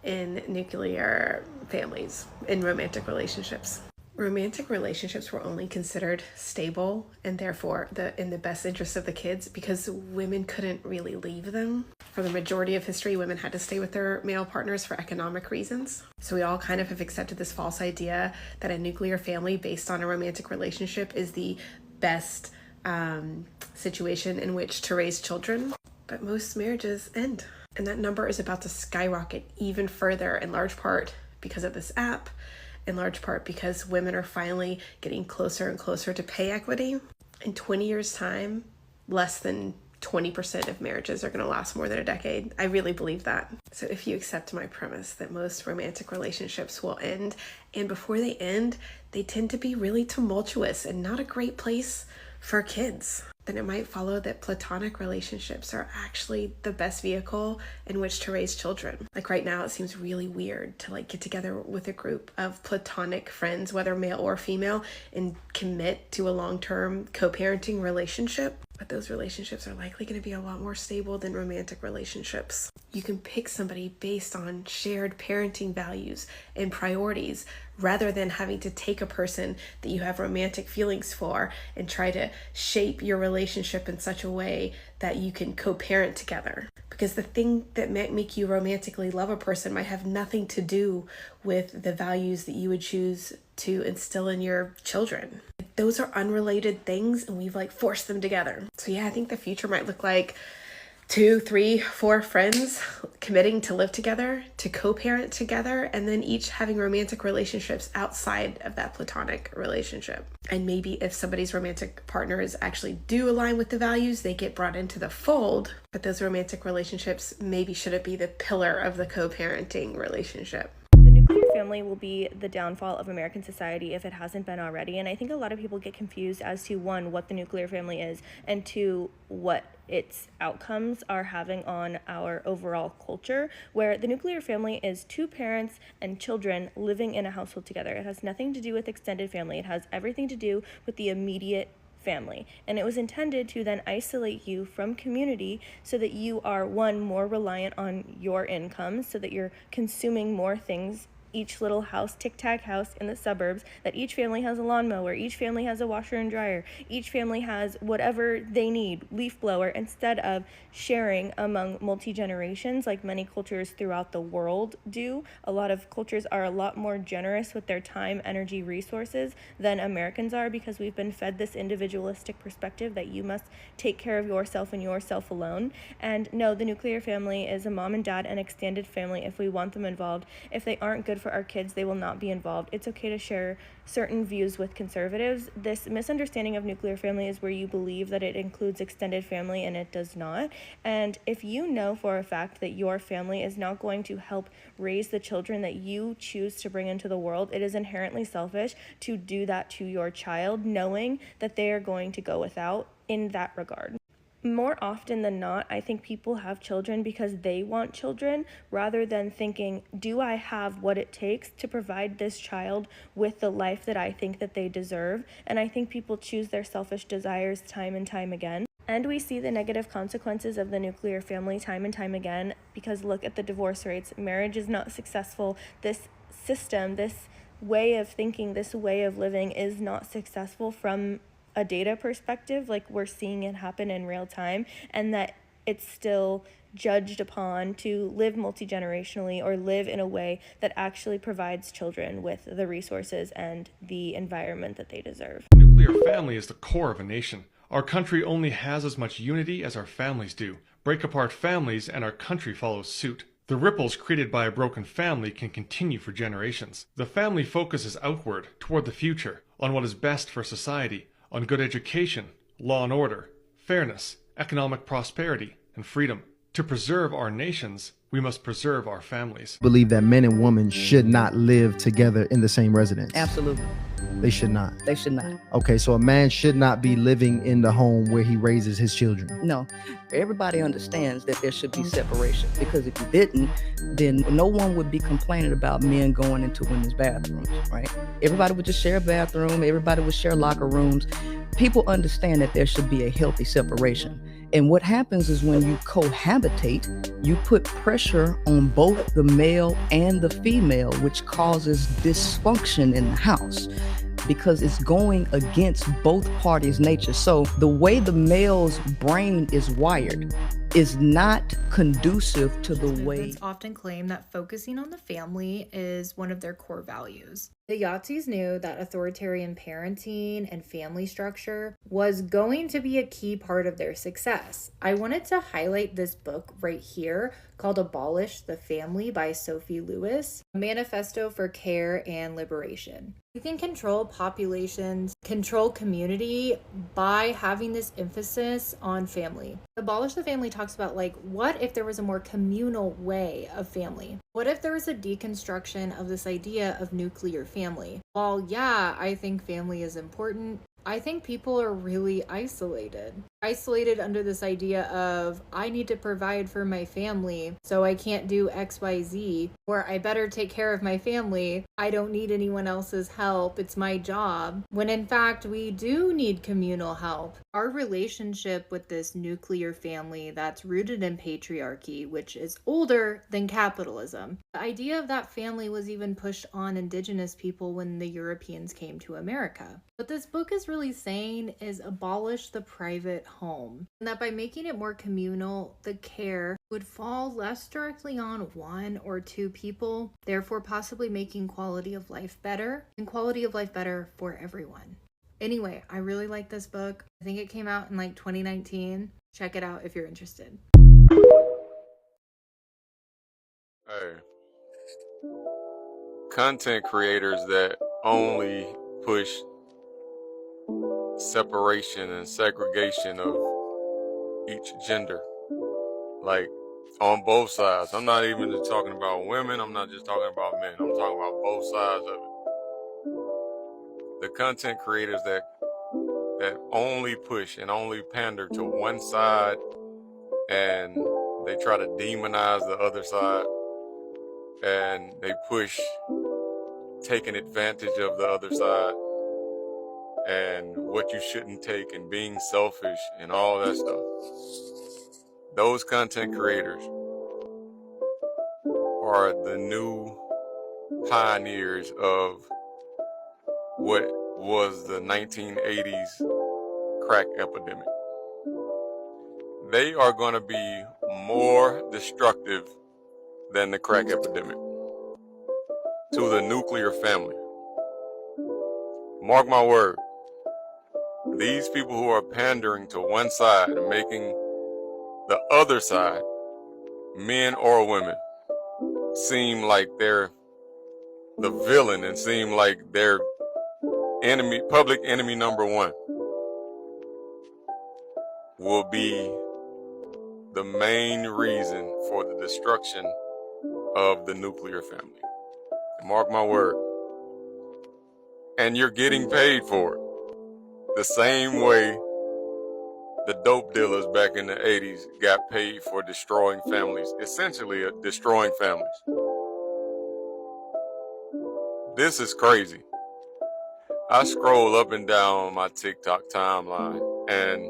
in nuclear families, in romantic relationships. Romantic relationships were only considered stable and therefore in the best interest of the kids because women couldn't really leave them. For the majority of history, women had to stay with their male partners for economic reasons. So we all kind of have accepted this false idea that a nuclear family based on a romantic relationship is the best situation in which to raise children. But most marriages end. And that number is about to skyrocket even further, in large part because of this app, in large part because women are finally getting closer and closer to pay equity. In 20 years' time, less than 20% of marriages are going to last more than a decade. I really believe that. So if you accept my premise that most romantic relationships will end, and before they end, they tend to be really tumultuous and not a great place for kids. then it might follow that platonic relationships are actually the best vehicle in which to raise children. Like right now, it seems really weird to like get together with a group of platonic friends, whether male or female, and commit to a long-term co-parenting relationship. But those relationships are likely going to be a lot more stable than romantic relationships. You can pick somebody based on shared parenting values and priorities rather than having to take a person that you have romantic feelings for and try to shape your relationship in such a way that you can co-parent together. Because the thing that might make you romantically love a person might have nothing to do with the values that you would choose to instill in your children. Those are unrelated things, and we've like forced them together. So yeah, I think the future might look like 2, 3, 4 friends committing to live together, to co-parent together, and then each having romantic relationships outside of that platonic relationship. And maybe if somebody's romantic partners actually do align with the values, they get brought into the fold, but those romantic relationships maybe shouldn't be the pillar of the co-parenting relationship. The nuclear family will be the downfall of American society if it hasn't been already. And I think a lot of people get confused as to, one, what the nuclear family is, and two, what its outcomes are having on our overall culture, where the nuclear family is 2 parents and children living in a household together. It has nothing to do with extended family. It has everything to do with the immediate family. And it was intended to then isolate you from community so that you are, one, more reliant on your income, so that you're consuming more things. Each little house, tic-tac house in the suburbs, that each family has a lawnmower, each family has a washer and dryer, each family has whatever they need, leaf blower, instead of sharing among multi-generations like many cultures throughout the world do. A lot of cultures are a lot more generous with their time, energy, resources than Americans are, because we've been fed this individualistic perspective that you must take care of yourself and yourself alone. And no, the nuclear family is a mom and dad and extended family if we want them involved. If they aren't good for our kids, they will not be involved. It's okay to share certain views with conservatives. This misunderstanding of nuclear family is where you believe that it includes extended family, and it does not. And if you know for a fact that your family is not going to help raise the children that you choose to bring into the world, it is inherently selfish to do that to your child, knowing that they are going to go without in that regard. More often than not, I think people have children because they want children, rather than thinking, do I have what it takes to provide this child with the life that I think that they deserve? And I think people choose their selfish desires time and time again. And we see the negative consequences of the nuclear family time and time again, because look at the divorce rates. Marriage is not successful. This system, this way of thinking, this way of living is not successful from a data perspective. Like, we're seeing it happen in real time, and that it's still judged upon to live multi-generationally or live in a way that actually provides children with the resources and the environment that they deserve. The nuclear family is the core of a nation. Our country only has as much unity as our families do. Break apart families and our country follows suit. The ripples created by a broken family can continue for generations. The family focuses outward, toward the future, on what is best for society, on good education, law and order, fairness, economic prosperity, and freedom. To preserve our nations, we must preserve our families. Believe that men and women should not live together in the same residence. Absolutely. They should not. They should not. Okay, so a man should not be living in the home where he raises his children. No. Everybody understands that there should be separation, because if you didn't, then no one would be complaining about men going into women's bathrooms, right? Everybody would just share a bathroom. Everybody would share locker rooms. People understand that there should be a healthy separation. And what happens is when you cohabitate, you put pressure on both the male and the female, which causes dysfunction in the house, because it's going against both parties' nature. So the way the male's brain is wired is not conducive to the way. Often claim that focusing on the family is one of their core values. The Yahtzees knew that authoritarian parenting and family structure was going to be a key part of their success. I wanted to highlight this book right here called Abolish the Family by Sophie Lewis, a manifesto for care and liberation. You can control populations, control community by having this emphasis on family. Abolish the Family talks about, like, what if there was a more communal way of family? What if there was a deconstruction of this idea of nuclear family? While, yeah, I think family is important, I think people are really isolated under this idea of I need to provide for my family, so I can't do XYZ, or I better take care of my family. I don't need anyone else's help. It's my job. When in fact, we do need communal help. Our relationship with this nuclear family that's rooted in patriarchy, which is older than capitalism. The idea of that family was even pushed on indigenous people when the Europeans came to America. What this book is really saying is abolish the private home, and that by making it more communal, the care would fall less directly on one or two people, therefore possibly making quality of life better, and quality of life better for everyone. Anyway, I really like this book. I think it came out in like 2019. Check it out if you're interested. Hey, content creators that only push separation and segregation of each gender, like on both sides. I'm not even just talking about women. I'm not just talking about men. I'm talking about both sides of it. The content creators that only push and only pander to one side, and they try to demonize the other side, and they push taking advantage of the other side and what you shouldn't take and being selfish and all that stuff. Those content creators are the new pioneers of what was the 1980s crack epidemic. They are going to be more destructive than the crack epidemic to the nuclear family. Mark my word. These people who are pandering to one side and making the other side, men or women, seem like they're the villain and seem like they're enemy, public enemy number one, will be the main reason for the destruction of the nuclear family. Mark my word. And you're getting paid for it. The same way the dope dealers back in the 80s got paid for destroying families, essentially destroying families. This is crazy. I scroll up and down my TikTok timeline, and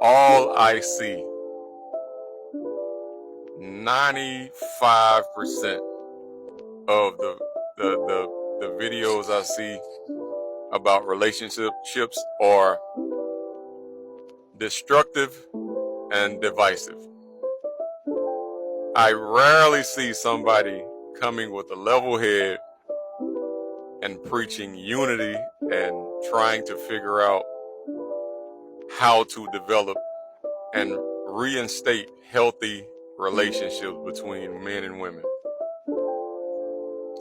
all I see, 95% of the videos I see about relationships are destructive and divisive. I rarely see somebody coming with a level head and preaching unity and trying to figure out how to develop and reinstate healthy relationships between men and women.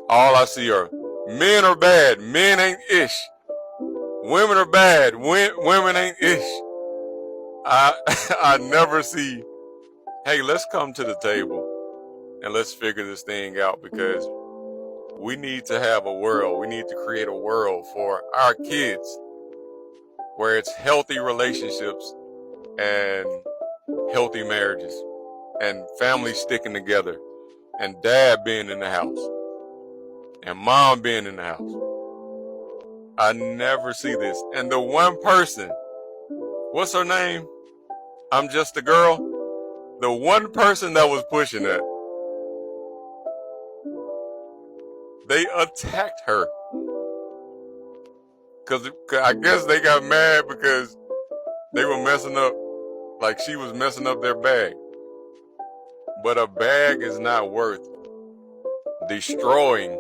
All I see are men are bad, men ain't ish. Women are bad, women ain't ish. I never see, hey, let's come to the table and let's figure this thing out, because we need to have a world. We need to create a world for our kids where it's healthy relationships and healthy marriages and families sticking together and dad being in the house and mom being in the house. I never see this. And the one person, what's her name? I'm Just a Girl. The one person that was pushing that, they attacked her. Because I guess they got mad because they were messing up, like she was messing up their bag. But a bag is not worth destroying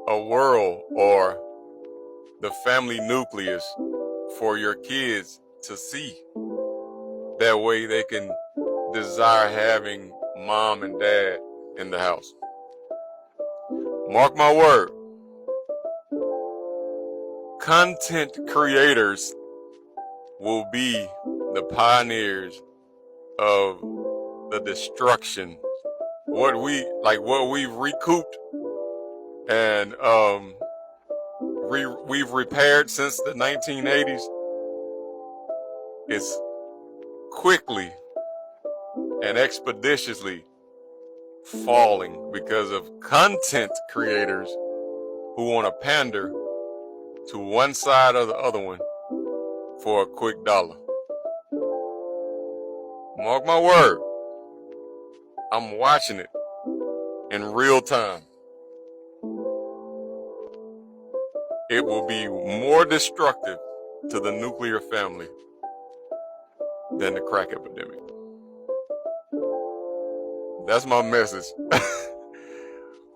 a world or the family nucleus for your kids to see. That way they can desire having mom and dad in the house. Mark my word. Content creators will be the pioneers of the destruction. What we've recouped and we've repaired since the 1980s is quickly and expeditiously falling because of content creators who want to pander to one side or the other one for a quick dollar. Mark my word, I'm watching it in real time. It will be more destructive to the nuclear family than the crack epidemic. That's my message.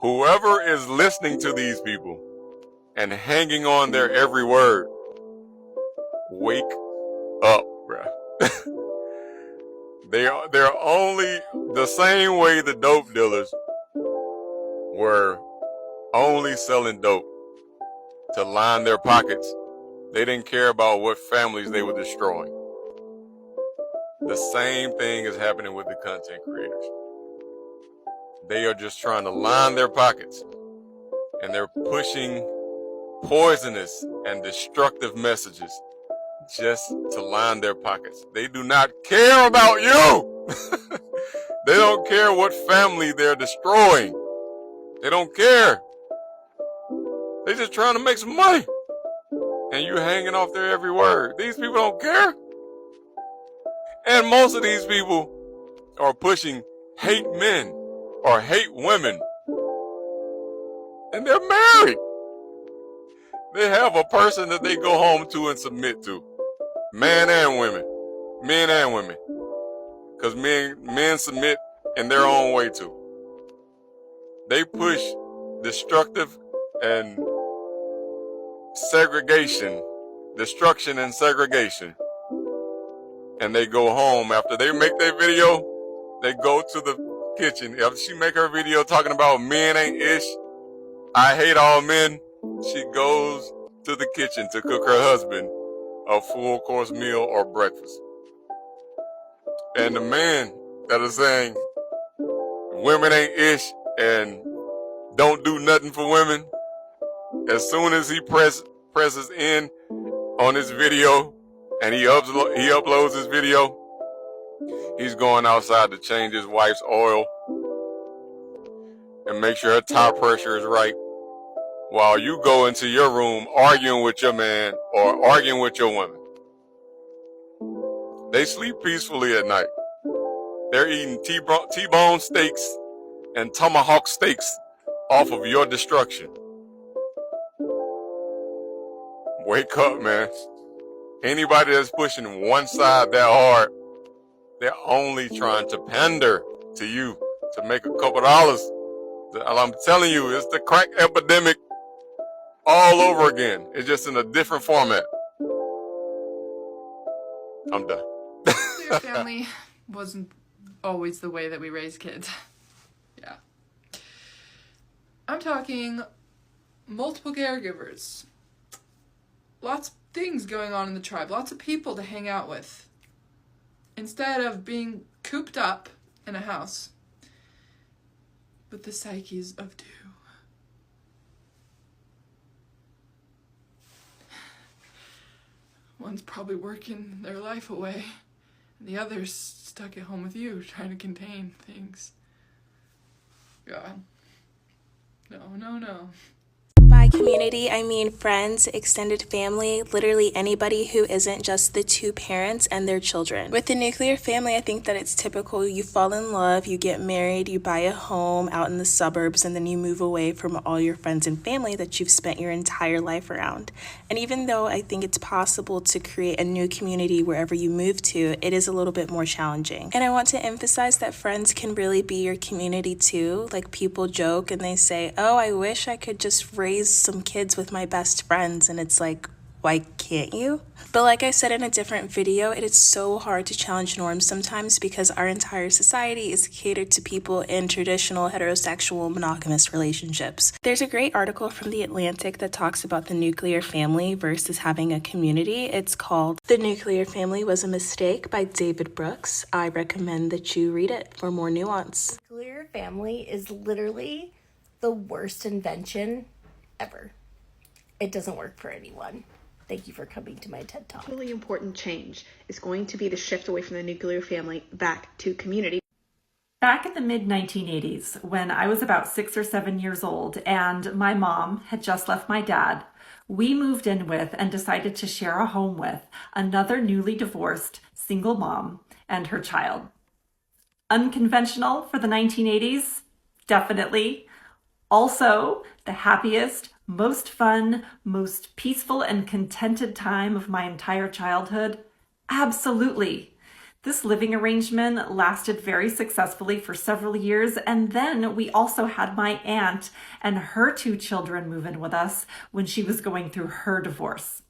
Whoever is listening to these people and hanging on their every word, wake up, bruh. They're only the same way the dope dealers were only selling dope to line their pockets. They didn't care about what families they were destroying. The same thing is happening with the content creators. They are just trying to line their pockets, and they're pushing poisonous and destructive messages just to line their pockets. They do not care about you. They don't care what family they're destroying. They don't care. They're just trying to make some money. And you hanging off their every word. These people don't care. And most of these people are pushing hate men or hate women. And they're married. They have a person that they go home to and submit to. Man and women. Men and women. Because men submit in their own way too. They push destructive and segregation, destruction and segregation. And they go home after they make their video, they go to the kitchen. After she make her video talking about men ain't ish, I hate all men, she goes to the kitchen to cook her husband a full course meal or breakfast. And the men that are saying women ain't ish and don't do nothing for women, as soon as he presses in on his video and he uploads his video, he's going outside to change his wife's oil and make sure her tire pressure is right, while you go into your room arguing with your man or arguing with your woman. They sleep peacefully at night. They're eating T-bone steaks and tomahawk steaks off of your destruction. Wake up, man. Anybody that's pushing one side that hard, they're only trying to pander to you to make a couple dollars. I'm telling you, it's the crack epidemic all over again. It's just in a different format. I'm done. Nuclear family wasn't always the way that we raise kids. Yeah. I'm talking multiple caregivers. Lots of things going on in the tribe. Lots of people to hang out with. Instead of being cooped up in a house with the psyches of two. One's probably working their life away, and the other's stuck at home with you, trying to contain things. God. No. By community, I mean friends, extended family, literally anybody who isn't just the two parents and their children. With the nuclear family, I think that it's typical. You fall in love, you get married, you buy a home out in the suburbs, and then you move away from all your friends and family that you've spent your entire life around. And even though I think it's possible to create a new community wherever you move to, it is a little bit more challenging. And I want to emphasize that friends can really be your community too. Like, people joke and they say, oh, I wish I could just raise some kids with my best friends, and it's like, why can't you? But like I said in a different video, it is so hard to challenge norms sometimes because our entire society is catered to people in traditional heterosexual monogamous relationships. There's a great article from The Atlantic that talks about the nuclear family versus having a community. It's called The Nuclear Family Was a Mistake by David Brooks. I recommend that you read it for more nuance. Nuclear family is literally the worst invention ever. It doesn't work for anyone. Thank you for coming to my TED Talk. Really important change is going to be the shift away from the nuclear family back to community. Back in the mid-1980s, when I was about 6 or 7 years old and my mom had just left my dad, we moved in with and decided to share a home with another newly divorced single mom and her child. Unconventional for the 1980s? Definitely. Also, the happiest, most fun, most peaceful and contented time of my entire childhood? Absolutely. This living arrangement lasted very successfully for several years, and then we also had my aunt and her 2 children move in with us when she was going through her divorce.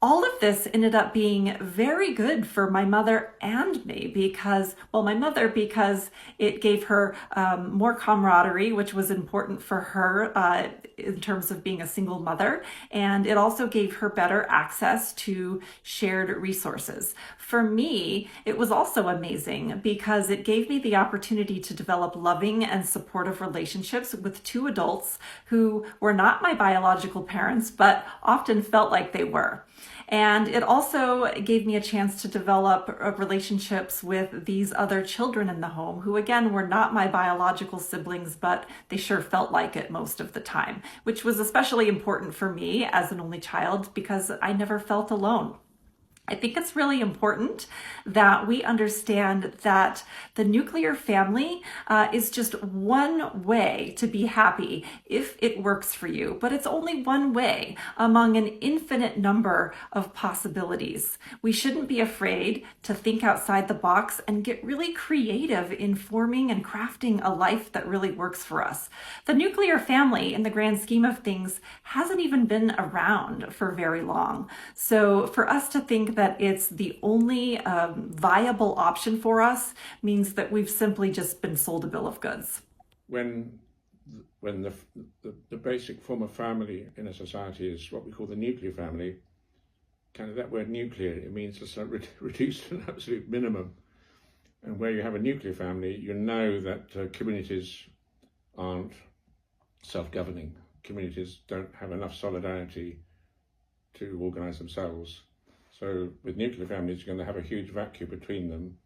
All of this ended up being very good for my mother and me because, well, my mother because it gave her more camaraderie, which was important for her in terms of being a single mother, and it also gave her better access to shared resources. For me, it was also amazing because it gave me the opportunity to develop loving and supportive relationships with 2 adults who were not my biological parents, but often felt like they were. And it also gave me a chance to develop relationships with these other children in the home who, again, were not my biological siblings, but they sure felt like it most of the time, which was especially important for me as an only child because I never felt alone. I think it's really important that we understand that the nuclear family is just one way to be happy if it works for you, but it's only one way among an infinite number of possibilities. We shouldn't be afraid to think outside the box and get really creative in forming and crafting a life that really works for us. The nuclear family, in the grand scheme of things, hasn't even been around for very long. So for us to think that it's the only viable option for us means that we've simply just been sold a bill of goods. When the basic form of family in a society is what we call the nuclear family, kind of that word nuclear, it means it's reduced to an absolute minimum. And where you have a nuclear family, you know that communities aren't self-governing. Communities don't have enough solidarity to organise themselves. So with nuclear families, you're going to have a huge vacuum between them,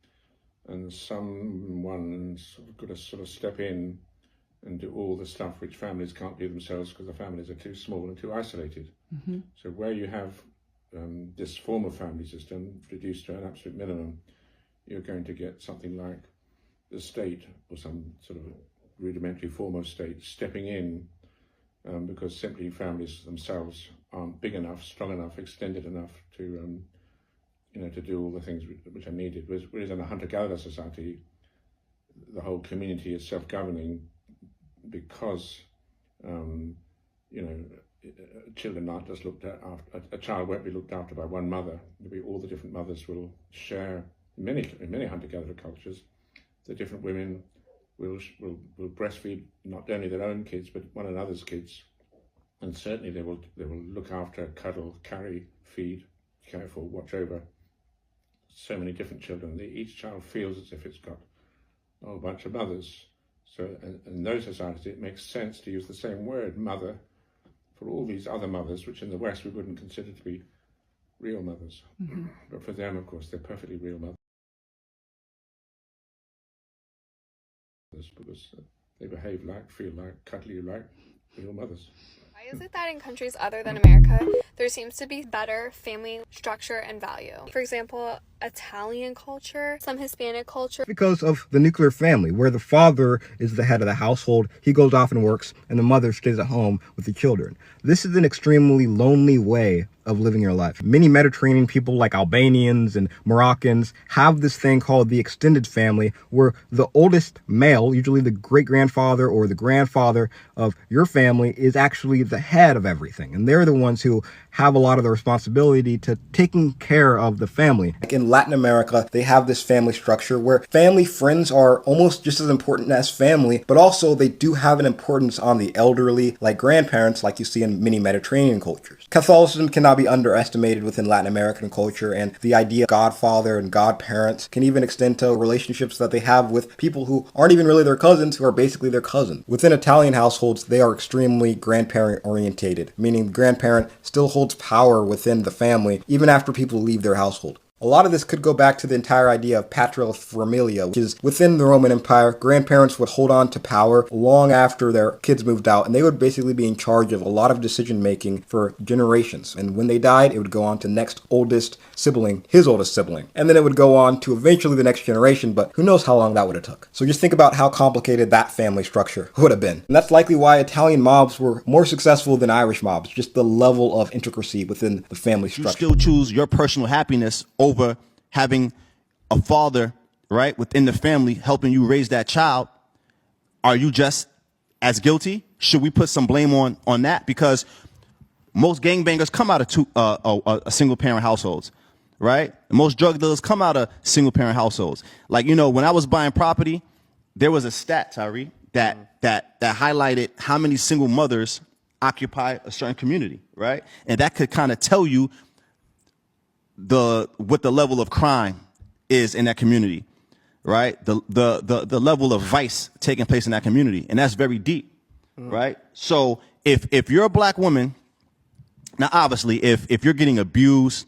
and someone's got to sort of step in and do all the stuff which families can't do themselves because the families are too small and too isolated. Mm-hmm. So where you have this form of family system reduced to an absolute minimum, you're going to get something like the state or some sort of rudimentary form of state stepping in because simply families themselves aren't big enough, strong enough, extended enough to to do all the things which are needed. Whereas in a hunter-gatherer society, the whole community is self-governing because children aren't just looked at after. A child won't be looked after by one mother. All the different mothers will share. In many hunter-gatherer cultures, the different women will breastfeed not only their own kids but one another's kids. And certainly they will look after, cuddle, carry, feed, care for, watch over so many different children. Each child feels as if it's got a whole bunch of mothers. So in those societies, it makes sense to use the same word, mother, for all these other mothers, which in the West we wouldn't consider to be real mothers. Mm-hmm. But for them, of course, they're perfectly real mothers because they behave like, feel like, cuddly like real mothers. Why is it that in countries other than America, there seems to be better family structure and value? For example, Italian culture, some Hispanic culture. Because of the nuclear family, where the father is the head of the household, he goes off and works, and the mother stays at home with the children. This is an extremely lonely way of living your life. Many Mediterranean people like Albanians and Moroccans have this thing called the extended family, where the oldest male, usually the great-grandfather or the grandfather of your family, is actually the head of everything. And they're the ones who have a lot of the responsibility to taking care of the family. Like in Latin America, they have this family structure where family friends are almost just as important as family, but also they do have an importance on the elderly, like grandparents, like you see in many Mediterranean cultures. Catholicism cannot be underestimated within Latin American culture, and the idea of godfather and godparents can even extend to relationships that they have with people who aren't even really their cousins, who are basically their cousins. Within Italian households, they are extremely grandparent orientated, meaning the grandparent still holds power within the family even after people leave their household. A lot of this could go back to the entire idea of paterfamilia, which is within the Roman Empire, grandparents would hold on to power long after their kids moved out, and they would basically be in charge of a lot of decision making for generations. And when they died, it would go on to next oldest sibling, his oldest sibling. And then it would go on to eventually the next generation, but who knows how long that would have took. So just think about how complicated that family structure would have been. And that's likely why Italian mobs were more successful than Irish mobs, just the level of intricacy within the family structure. You still choose your personal happiness over having a father, right, within the family helping you raise that child. Are you just as guilty? Should we put some blame on that? Because most gangbangers come out of a single parent households, right? Most drug dealers come out of single parent households. Like, you know, when I was buying property, there was a stat, Tyree, that highlighted how many single mothers occupy a certain community, right? And that could kind of tell you what the level of crime is in that community, right? The level of vice taking place in that community, and that's very deep, right? So if you're a black woman, now obviously if you're getting abused,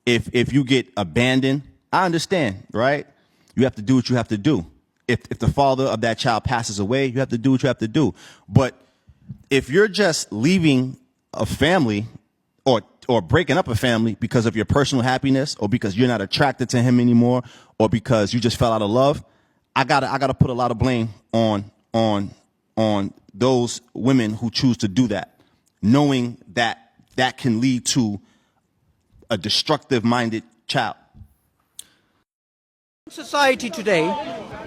if you get abandoned, I understand, right? You have to do what you have to do. If the father of that child passes away, you have to do what you have to do. But if you're just leaving a family or breaking up a family because of your personal happiness, or because you're not attracted to him anymore, or because you just fell out of love, I gotta put a lot of blame on those women who choose to do that, knowing that that can lead to a destructive-minded child. Society today,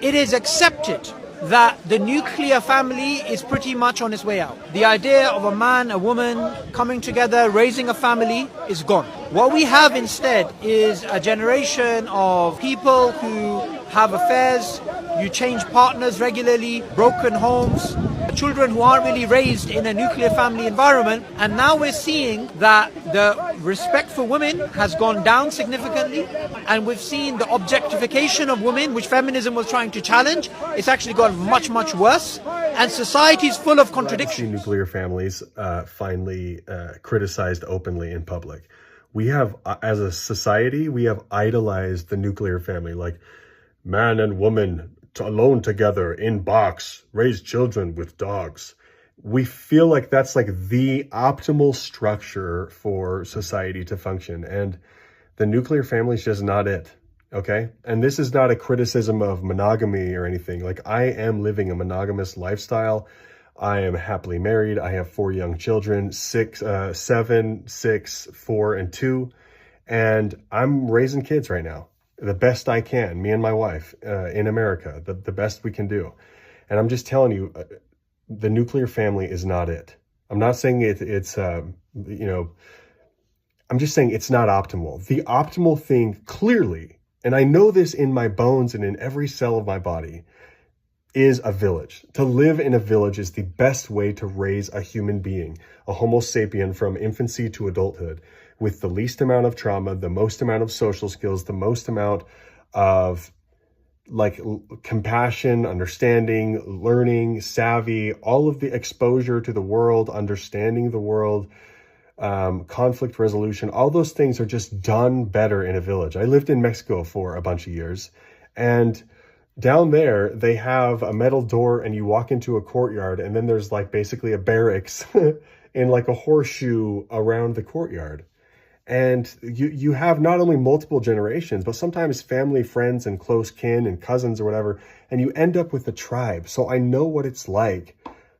it is accepted that the nuclear family is pretty much on its way out. The idea of a man, a woman coming together, raising a family is gone. What we have instead is a generation of people who have affairs, you change partners regularly, broken homes, children who aren't really raised in a nuclear family environment. And now we're seeing that the respect for women has gone down significantly, and we've seen the objectification of women, which feminism was trying to challenge. It's actually gone much, much worse, and society is full of contradictions. Nuclear families finally criticized openly in public. We have, as a society, we have idolized the nuclear family, like man and woman alone together in box, raise children with dogs. We feel like that's like the optimal structure for society to function. And the nuclear family is just not it. Okay. And this is not a criticism of monogamy or anything. Like, I am living a monogamous lifestyle. I am happily married. I have 4 young children, 7, 6, 4, and 2. And I'm raising kids right now the best I can, me and my wife, in America, the best we can do. And I'm just telling you, the nuclear family is not it. I'm not saying it's I'm just saying it's not optimal. The optimal thing, clearly, and I know this in my bones and in every cell of my body, is a village. To live in a village is the best way to raise a human being, a Homo sapien, from infancy to adulthood, with the least amount of trauma, the most amount of social skills, the most amount of like compassion, understanding, learning, savvy, all of the exposure to the world, understanding the world, conflict resolution. All those things are just done better in a village. I lived in Mexico for a bunch of years, and down there they have a metal door and you walk into a courtyard, and then there's like basically a barracks in like a horseshoe around the courtyard. And you have not only multiple generations, but sometimes family, friends, and close kin and cousins or whatever, and you end up with a tribe. So I know what it's like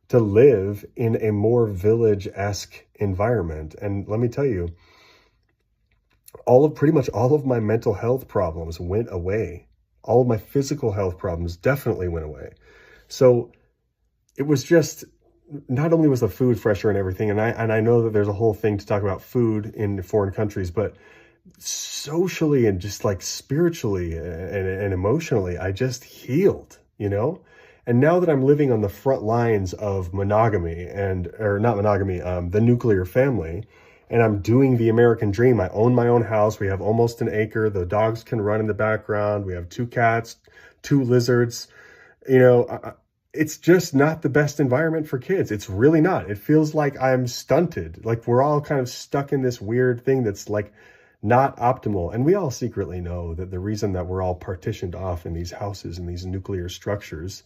to live in a more village-esque environment. And let me tell you, pretty much all of my mental health problems went away. All of my physical health problems definitely went away. So it was just not only was the food fresher and everything, and I know that there's a whole thing to talk about food in foreign countries, but socially and just like spiritually and emotionally, I just healed, you know? And now that I'm living on the front lines of monogamy or not monogamy, the nuclear family, and I'm doing the American dream. I own my own house. We have almost an acre. The dogs can run in the background. We have 2 cats, 2 lizards. You know, it's just not the best environment for kids. It's really not. It feels like I'm stunted. Like we're all kind of stuck in this weird thing that's like not optimal. And we all secretly know that the reason that we're all partitioned off in these houses and these nuclear structures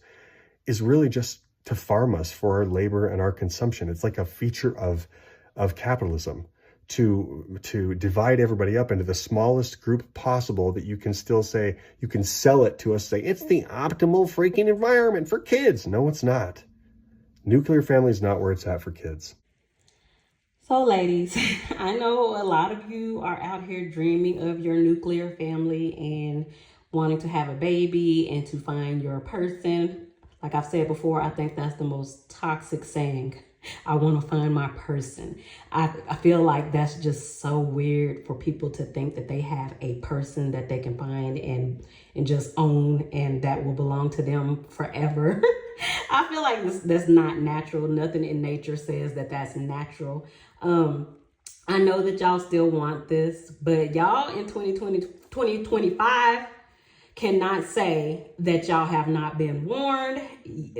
is really just to farm us for our labor and our consumption. It's like a feature of capitalism to divide everybody up into the smallest group possible that you can still say, you can sell it to us, say, it's the optimal freaking environment for kids. No, it's not. Nuclear family is not where it's at for kids. So ladies, I know a lot of you are out here dreaming of your nuclear family and wanting to have a baby and to find your person. Like I've said before, I think that's the most toxic saying. I want to find my person. I feel like that's just so weird for people to think that they have a person that they can find and just own and that will belong to them forever. I feel like that's not natural. Nothing in nature says that that's natural. I know that y'all still want this, but y'all in 2025 cannot say that y'all have not been warned.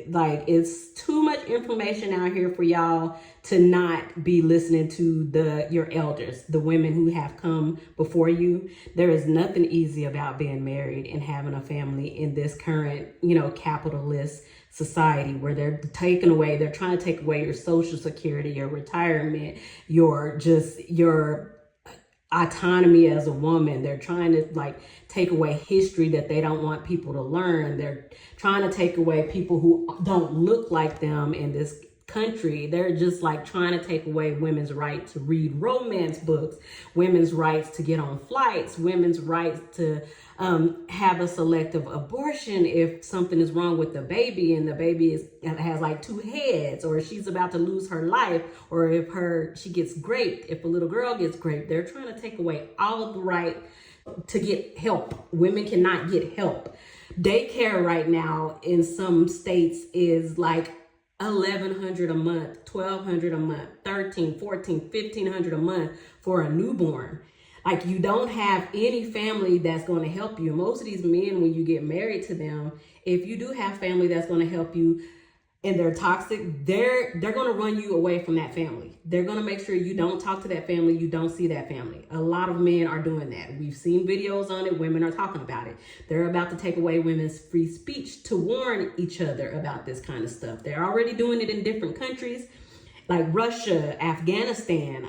Like, it's too much information out here for y'all to not be listening to your elders, the women who have come before you. There is nothing easy about being married and having a family in this current, capitalist society where they're trying to take away your social security, your retirement, your autonomy as a woman. They're trying to take away history that they don't want people to learn. They're trying to take away people who don't look like them in this country. They're just trying to take away women's right to read romance books, women's rights to get on flights, women's rights to have a selective abortion if something is wrong with the baby and the baby has 2 heads, or she's about to lose her life, or if she gets raped, if a little girl gets raped. They're trying to take away all of the right to get help. Women cannot get help. Daycare right now in some states is $1,100 a month, $1,200 a month, $1,300, $1,400, $1,500 a month for a newborn. You don't have any family that's going to help you. Most of these men, when you get married to them, if you do have family that's going to help you and they're toxic, they're going to run you away from that family. They're going to make sure you don't talk to that family, you don't see that family. A lot of men are doing that. We've seen videos on it. Women are talking about it. They're about to take away women's free speech to warn each other about this kind of stuff. They're already doing it in different countries like Russia, Afghanistan.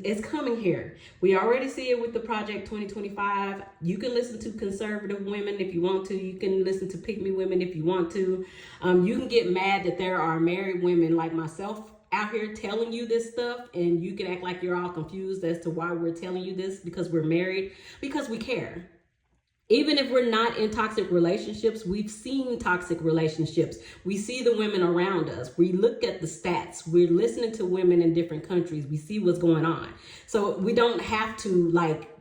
It's coming here. We already see it with the Project 2025. You can listen to conservative women if you want to. You can listen to pick me women if you want to. You can get mad that there are married women like myself out here telling you this stuff, and you can act like you're all confused as to why we're telling you this because we're married, because we care. Even if we're not in toxic relationships, we've seen toxic relationships. We see the women around us. We look at the stats. We're listening to women in different countries. We see what's going on. So we don't have to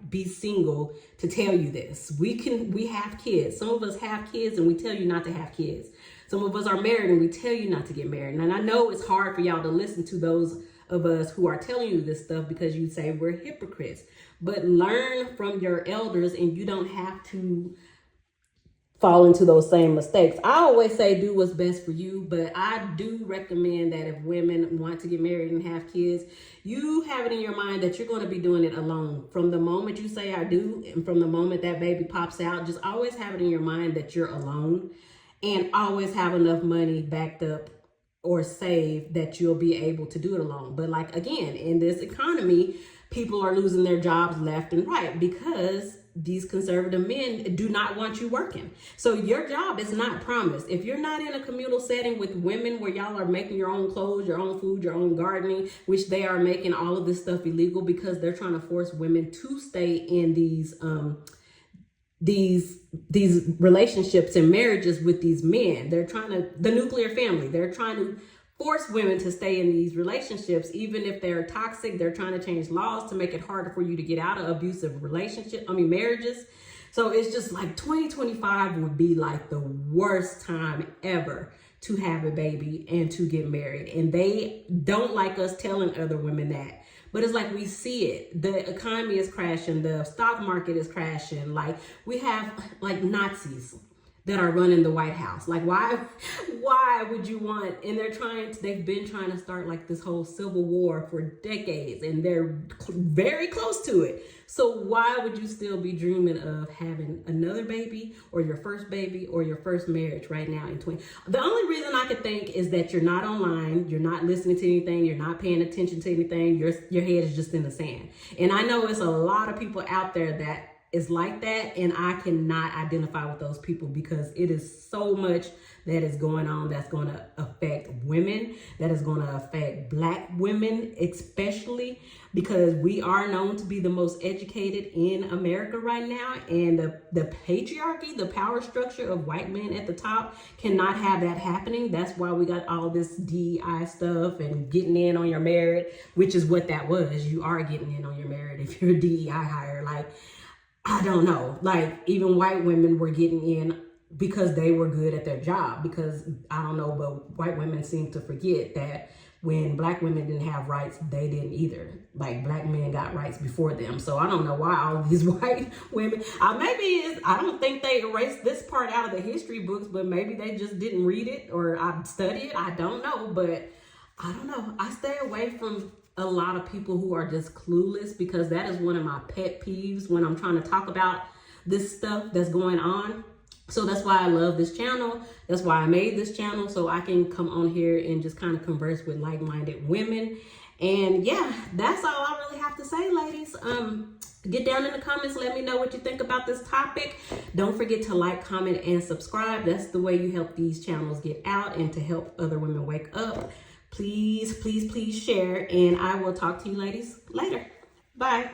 be single to tell you this. We have kids. Some of us have kids and we tell you not to have kids. Some of us are married and we tell you not to get married. And I know it's hard for y'all to listen to those of us who are telling you this stuff because you say we're hypocrites. But learn from your elders and you don't have to fall into those same mistakes. I always say do what's best for you, but I do recommend that if women want to get married and have kids, you have it in your mind that you're going to be doing it alone. From the moment you say I do and from the moment that baby pops out, just always have it in your mind that you're alone and always have enough money backed up or saved that you'll be able to do it alone. But again, in this economy, people are losing their jobs left and right because these conservative men do not want you working. So your job is not promised. If you're not in a communal setting with women where y'all are making your own clothes, your own food, your own gardening, which they are making all of this stuff illegal because they're trying to force women to stay in these relationships and marriages with these men. They're trying to, the nuclear family, they're trying to force women to stay in these relationships, even if they're toxic. They're trying to change laws to make it harder for you to get out of abusive marriages. So it's just like 2025 would be like the worst time ever to have a baby and to get married. And they don't like us telling other women that. But it's like we see it. The economy is crashing. The stock market is crashing. Like we have like Nazis that are running the White House. Like why would you want, and they've been trying to start like this whole civil war for decades, and they're very close to it. So why would you still be dreaming of having another baby or your first baby or your first marriage right now in 20? The only reason I could think is that you're not online, you're not listening to anything, you're not paying attention to anything, your head is just in the sand. And I know it's a lot of people out there that is like that, and I cannot identify with those people because it is so much that is going on that's going to affect women, that is going to affect Black women, especially because we are known to be the most educated in America right now, and the patriarchy, the power structure of white men at the top cannot have that happening. That's why we got all this DEI stuff and getting in on your merit, which is what that was. You are getting in on your merit if you're a DEI hire. Like, I don't know, like even white women were getting in because they were good at their job, because I don't know, but white women seem to forget that when Black women didn't have rights, they didn't either. Like Black men got rights before them. So I don't know why all these white women, I don't think they erased this part out of the history books, but maybe they just didn't read it or I studied it. I don't know, but I don't know. I stay away from a lot of people who are just clueless, because that is one of my pet peeves when I'm trying to talk about this stuff that's going on. So that's why I love this channel. That's why I made this channel, so I can come on here and just kind of converse with like-minded women. And yeah, that's all I really have to say, ladies. Get down in the comments, let me know what you think about this topic. Don't forget to like, comment, and subscribe. That's the way you help these channels get out and to help other women wake up. Please, please, please share, and I will talk to you ladies later. Bye.